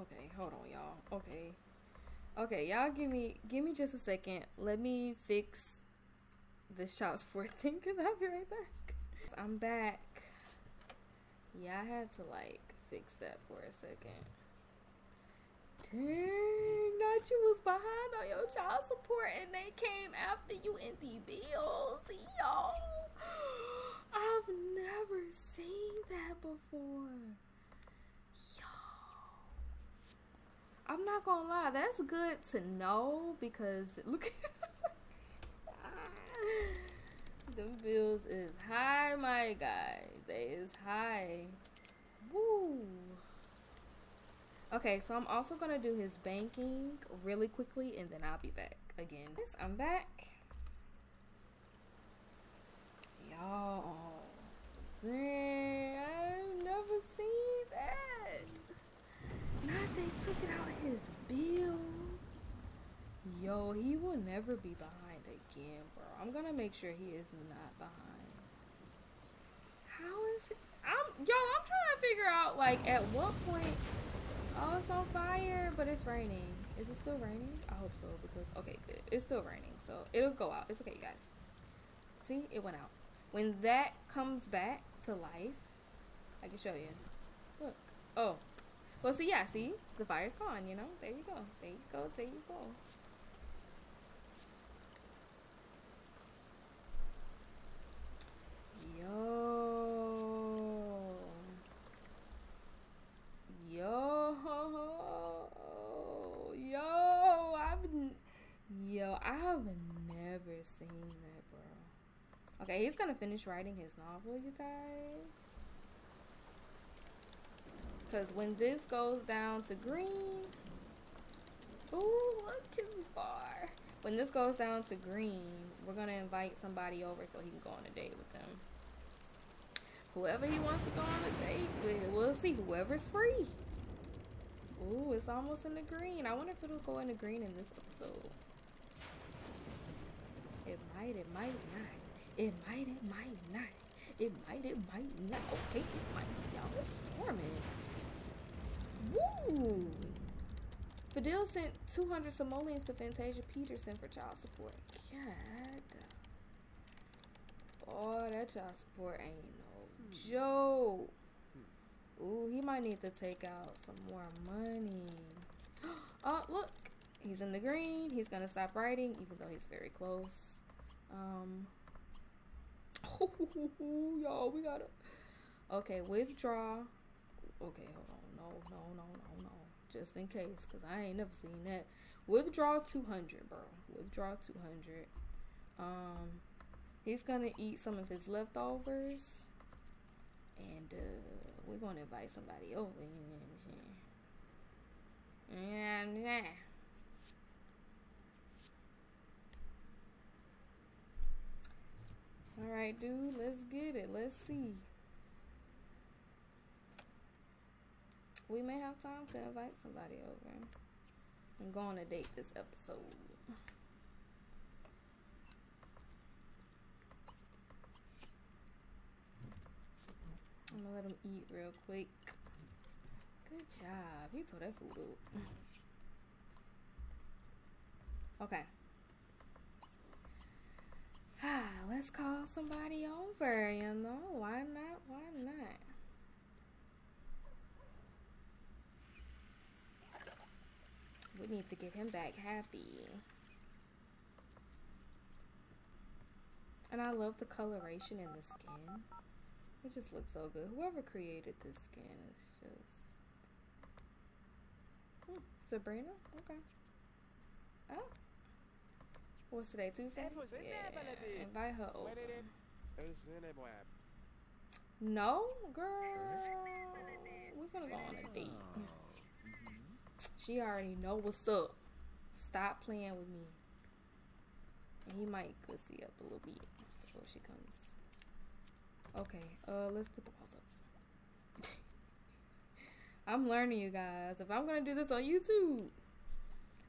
Speaker 1: Okay, hold on, y'all. Okay, y'all give me just a second. Let me fix this child support thing, because I'll be right back. I'm back. Yeah, I had to, like, fix that for a second. Dang, not you was behind on your child support and they came after you in the bills. Yo, I've never seen that before. Yo, I'm not gonna lie, that's good to know because look, them bills is high, my guy. They is high. Woo. Okay, so I'm also going to do his banking really quickly, and then I'll be back again. Yes, I'm back. Y'all, man, I've never seen that. Not they took it out of his bills. Yo, he will never be behind again, bro. I'm going to make sure he is not behind. How is it? I'm trying to figure out, like, at what point... Oh, it's on fire, but it's raining. Is it still raining? I hope so, because, okay, good. It's still raining, so it'll go out. It's okay, you guys. See? It went out. When that comes back to life, I can show you. Look. Oh. Well, see, yeah, see? The fire's gone, you know? There you go. There you go. There you go. I've never seen that, bro. Okay, he's gonna finish writing his novel, you guys. Because when this goes down to green... Ooh, look his bar. When this goes down to green, we're gonna invite somebody over so he can go on a date with them. Whoever he wants to go on a date with, we'll see. Whoever's free. Ooh, it's almost in the green. I wonder if it'll go in the green in this episode. It might not. It might not. It might not. Okay, it might. Y'all, it's storming. Woo! Fadil sent 200 simoleons to Fantasia Peterson for child support. God. Boy, that child support ain't no joke. Ooh, he might need to take out some more money. Oh, look. He's in the green. He's going to stop writing, even though he's very close. Y'all, we got to... Okay, withdraw. Okay, hold on. No. Just in case, because I ain't never seen that. Withdraw 200, bro. Withdraw 200. He's going to eat some of his leftovers. And, we're going to invite somebody over. You know what I'm saying? Yeah. Alright, dude. Let's get it. Let's see. We may have time to invite somebody over. I'm going to date this episode. I'm gonna let him eat real quick. Good job. He tore that food up. Okay. Let's call somebody over, you know? Why not? Why not? We need to get him back happy. And I love the coloration in the skin. It just looks so good. Whoever created this skin is just... Sabrina? Okay. Oh. What's today? Tuesday? Yeah. Invite her over. No, girl. We're gonna go on a date. She already know what's up. Stop playing with me. And he might pussy up a little bit before she comes. Okay, let's put the pause up. I'm learning, you guys. If I'm gonna do this on YouTube,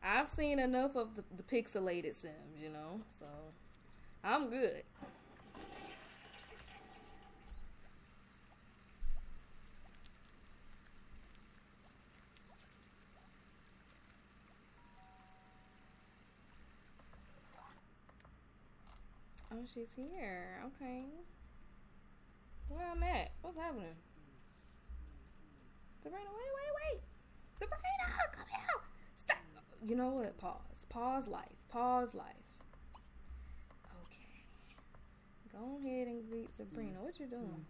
Speaker 1: I've seen enough of the pixelated Sims, you know, so I'm good. Oh, she's here. Okay. Where I'm at? What's happening? Sabrina, wait. Sabrina, come here. Stop. You know what? Pause life. Pause life. Okay. Go ahead and greet Sabrina. What you doing?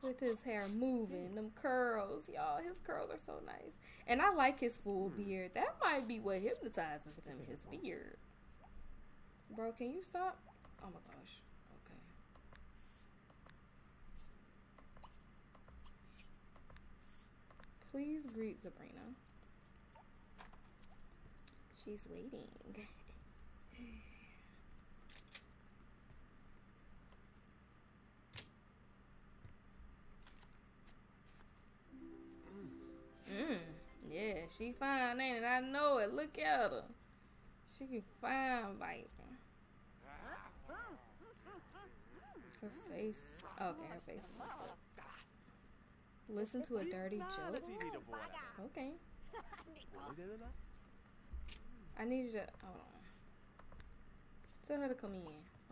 Speaker 1: With his hair moving, them curls, y'all. His curls are so nice. And I like his full beard. That might be what hypnotizes him, his beard. Bro, can you stop? Oh my gosh. Okay. Please greet Sabrina. She's waiting. Yeah, she fine, ain't it? I know it. Look at her. She can fine bite. Her face. Okay, her face. Listen to a dirty joke. Okay. I need you to. Hold on. Tell her to come in.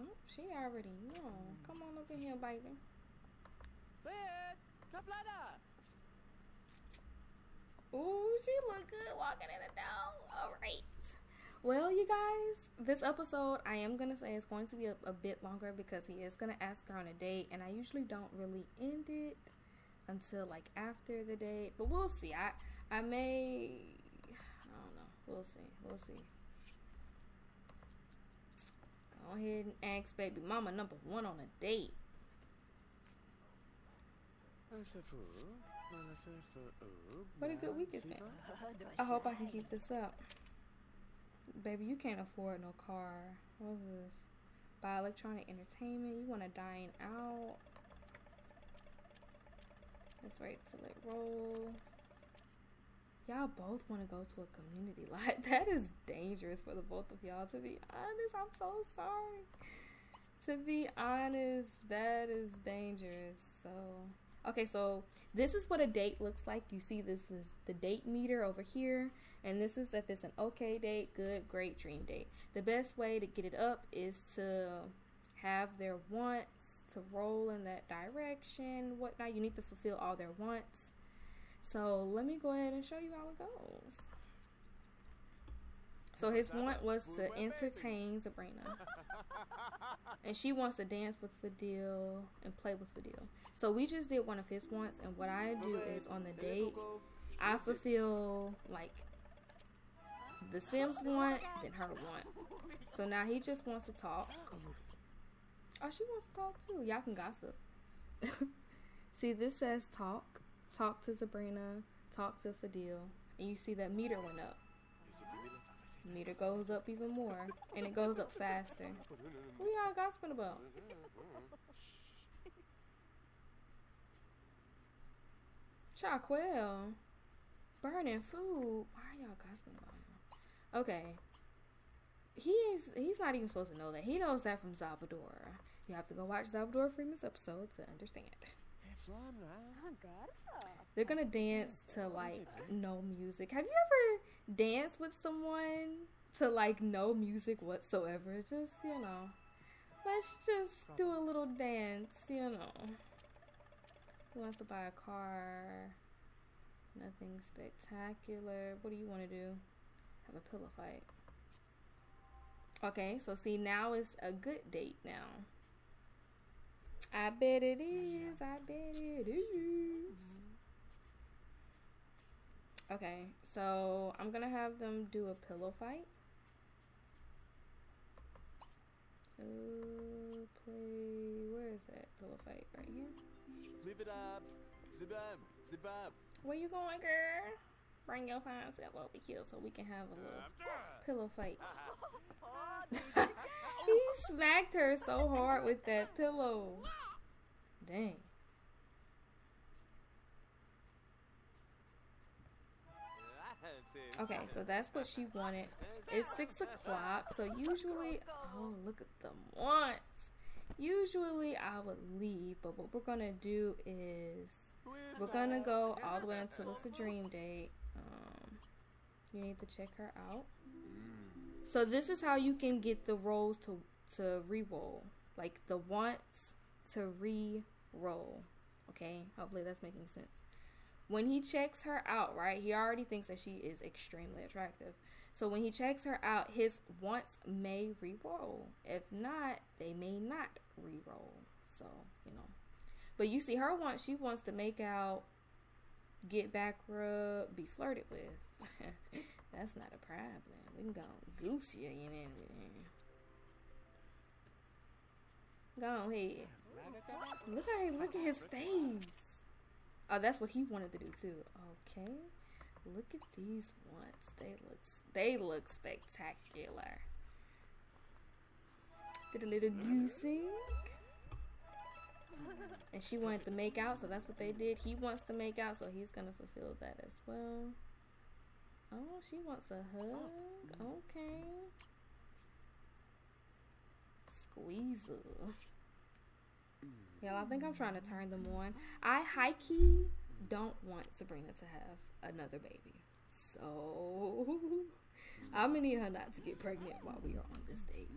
Speaker 1: Oh, she already know. Come on up in here, baby. Ooh, she look good walking in the door. All right. Well, you guys, this episode, I am going to say is going to be a bit longer because he is going to ask her on a date. And I usually don't really end it until, like, after the date. But we'll see. I may... I don't know. We'll see. We'll see. Go ahead and ask baby mama number 1 on a date. What a good week it's been. I hope I can keep this up. Baby, you can't afford no car. What's this? Buy electronic entertainment. You want to dine out. Let's wait till it roll. Y'all both want to go to a community lot. That is dangerous for the both of y'all. To be honest, I'm so sorry. To be honest, that is dangerous. So... okay, so this is what a date looks like. You see this is the date meter over here. And this is if it's an okay date, good, great, dream date. The best way to get it up is to have their wants to roll in that direction, whatnot. You need to fulfill all their wants. So let me go ahead and show you how it goes. So his want was to entertain Sabrina. And she wants to dance with Fadil and play with Fadil. So we just did one of his wants, and what I do is on the date, I fulfill like the Sims want, then her want. So now he just wants to talk. Oh, she wants to talk too. Y'all can gossip. See, this says talk. Talk to Sabrina. Talk to Fadil. And you see that meter went up. Meter goes up even more, and it goes up faster. What y'all gossiping about? Chaquel, burning food. Why are y'all gossiping about him? Okay, he's not even supposed to know that. He knows that from Salvadora. You have to go watch Salvadora Freeman's episode to understand. They're gonna dance to like no music. Have you ever danced with someone to like no music whatsoever? Just, you know, let's just do a little dance, you know. Who wants to buy a car? Nothing spectacular. What do you want to do? Have a pillow fight. Okay, so see, now it's a good date now. I bet it is. I bet it is. Okay, so I'm gonna have them do a pillow fight. Play. Where is that pillow fight? Right here.
Speaker 2: Zip it up. Zip up. Zip up.
Speaker 1: Where you going, girl? Bring your fine self over here so we can have a little pillow fight. He smacked her so hard with that pillow. Dang. Okay, so that's what she wanted. It's 6 o'clock, so usually, oh, look at them once. Usually I would leave, but what we're gonna do is we're gonna go all the way until it's a dream date. You need to check her out. So this is how you can get the rolls to re-roll, like the wants to re-roll. Okay, hopefully that's making sense. When he checks her out, right, he already thinks that she is extremely attractive. So when he checks her out, his wants may re-roll. If not, they may not re-roll. So, you know. But you see her want, she wants to make out, get back rub, be flirted with. That's not a problem. We can go goose you in everything. Go ahead. Look at his face. Oh, that's what he wanted to do too. Okay. Look at these ones. They look spectacular. Did a little goosing. And she wanted to make out, so that's what they did. He wants to make out, so he's gonna fulfill that as well. Oh, she wants a hug. Okay. Squeezer. Y'all, I think I'm trying to turn them on. I high-key don't want Sabrina to have another baby. So, I'm gonna need her not to get pregnant while we are on this date.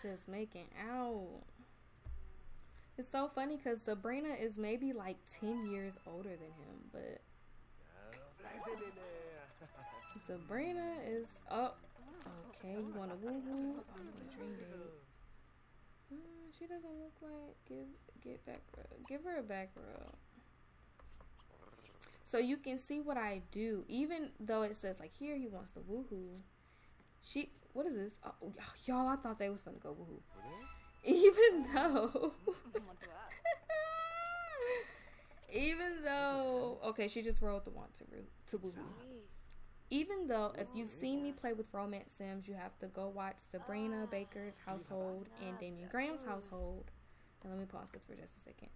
Speaker 1: Just making out. It's so funny because Sabrina is maybe like 10 years older than him, but Sabrina is up. Okay, you want a woo woo? Oh, you want a dream date? She doesn't look like get back rub. Give her a back rub. So you can see what I do, even though it says like here he wants the woohoo. What is this? Oh, y'all, I thought they was gonna go woohoo. Even though, okay, she just rolled the want to woohoo. Even though, if you've seen me play with romance sims, you have to go watch Sabrina Baker's household and Damian Graham's household. And let me pause this for just a second.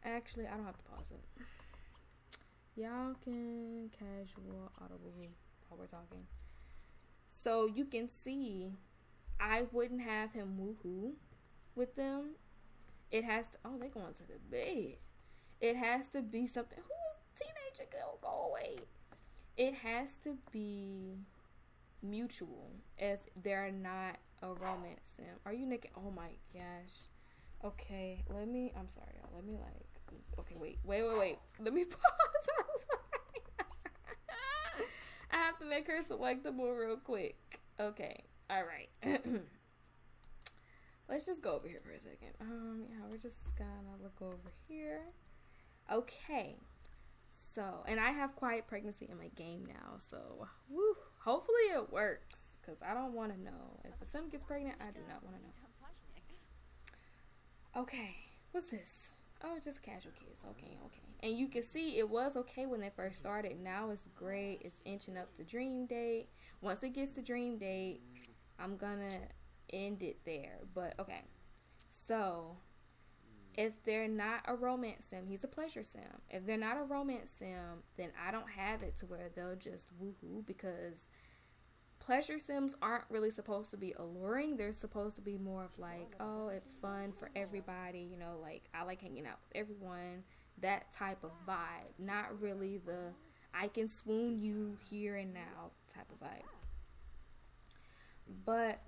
Speaker 1: Actually, I don't have to pause it. Y'all can casual audible while we're talking. So you can see, I wouldn't have him woohoo with them. It has to, oh, they going to the bed. It has to be something, who's teenager girl, go away. It has to be mutual if they're not a romance sim. Are you naked? Oh my gosh. Okay, I'm sorry, y'all. Let me okay, wait. Let me pause. I have to make her selectable real quick. Okay, all right. Let's just go over here for a second. Yeah, we're just gonna look over here. Okay. So, and I have quiet pregnancy in my game now, so woo, hopefully it works, because I don't want to know. If a sim gets pregnant, I do not want to know. Okay, what's this? Oh, just casual kiss. Okay. And you can see it was okay when they first started. Now it's great. It's inching up to dream date. Once it gets to dream date, I'm gonna end it there. But, okay. So, if they're not a romance sim, he's a pleasure sim. If they're not a romance sim, then I don't have it to where they'll just woohoo, because pleasure sims aren't really supposed to be alluring. They're supposed to be more of like, oh, it's fun for everybody, you know, like I like hanging out with everyone, that type of vibe. Not really the I can swoon you here and now type of vibe. But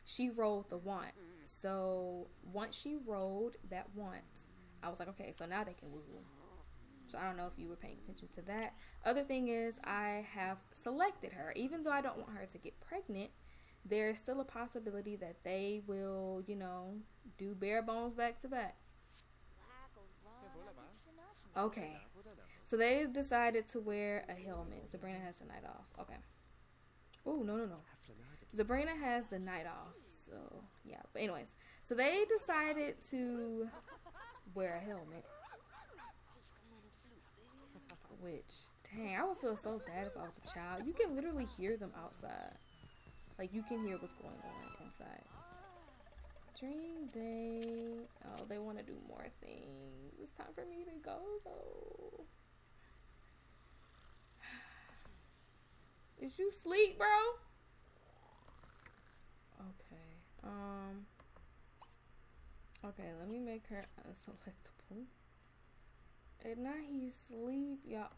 Speaker 1: she rolled the want. So once she rolled that want, I was like, okay, so now they can woo-woo. So I don't know if you were paying attention to that. Other thing is, I have selected her. Even though I don't want her to get pregnant, there's still a possibility that they will, you know, do bare bones back to back. Okay. So they decided to wear a helmet. Sabrina has the night off. Okay. Oh, no. Sabrina has the night off. So, yeah. But anyways, so they decided to wear a helmet. Which, dang, I would feel so bad if I was a child. You can literally hear them outside. Like, you can hear what's going on inside. Dream day. Oh, they want to do more things. It's time for me to go, though. Is you sleep, bro? Okay. Okay, let me make her unselectable. And now he's asleep, y'all.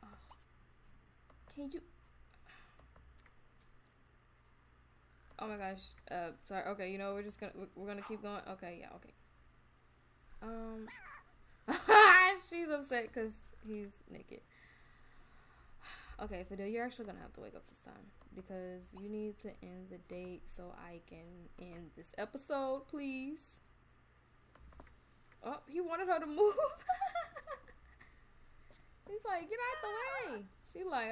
Speaker 1: Can you? Oh my gosh. Sorry. Okay, you know, we're gonna keep going. Okay, yeah, okay. She's upset because he's naked. Okay, Fadil, you're actually gonna have to wake up this time because you need to end the date so I can end this episode, please. Oh, he wanted her to move. He's like, get out the way. She like,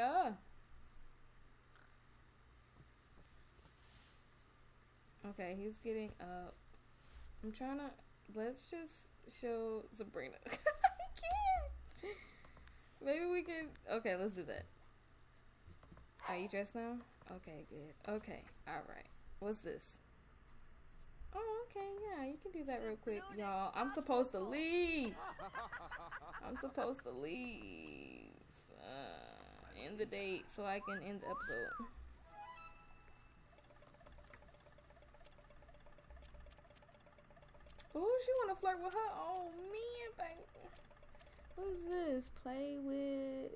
Speaker 1: Okay, he's getting up. I'm trying to, let's just show Sabrina. I can't. Maybe we can, okay, let's do that. Are you dressed now? Okay, good. Okay, alright. What's this? Oh, okay, yeah, you can do that real quick, y'all. I'm supposed to leave. I'm supposed to leave. End the date so I can end the episode. Oh, she want to flirt with her. Oh, man, baby. What's this? Play with...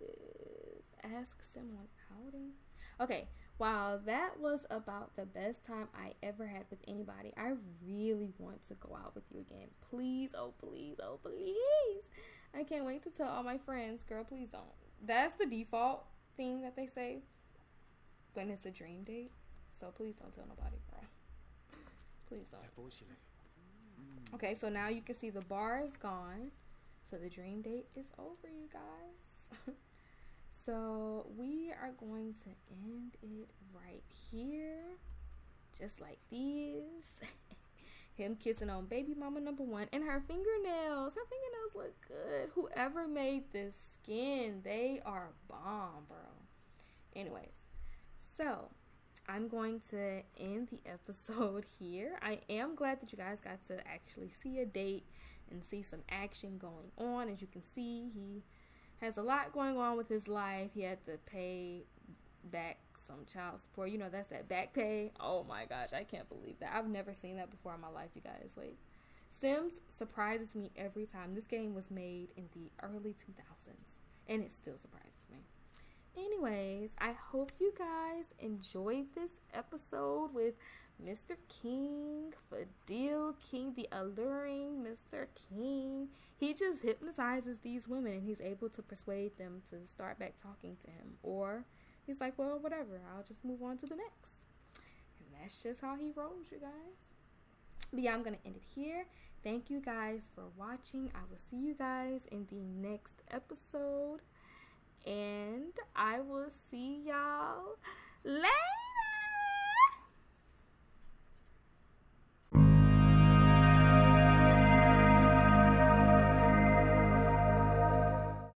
Speaker 1: Ask someone outing? Okay, wow, that was about the best time I ever had with anybody. I really want to go out with you again. Please, oh, please, oh, please. I can't wait to tell all my friends. Girl, please don't. That's the default thing that they say when it's a dream date. So please don't tell nobody, girl. Please don't. Okay, so now you can see the bar is gone. So the dream date is over, you guys. So we are going to end it right here. Just like this. Him kissing on baby mama number 1. And her fingernails. Her fingernails look good. Whoever made this skin, they are bomb, bro. Anyways. So I'm going to end the episode here. I am glad that you guys got to actually see a date and see some action going on. As you can see, he has a lot going on with his life. He had to pay back some child support. You know, that's that back pay. Oh my gosh, I can't believe that. I've never seen that before in my life, you guys. Like, Sims surprises me every time. This game was made in the early 2000s, and it still surprises me. Anyways, I hope you guys enjoyed this episode with Mr. King, Fadil King, the alluring Mr. King. He just hypnotizes these women and he's able to persuade them to start back talking to him. Or he's like, well, whatever, I'll just move on to the next. And that's just how he rolls, you guys. But yeah, I'm going to end it here. Thank you guys for watching. I will see you guys in the next episode. And I will see y'all later.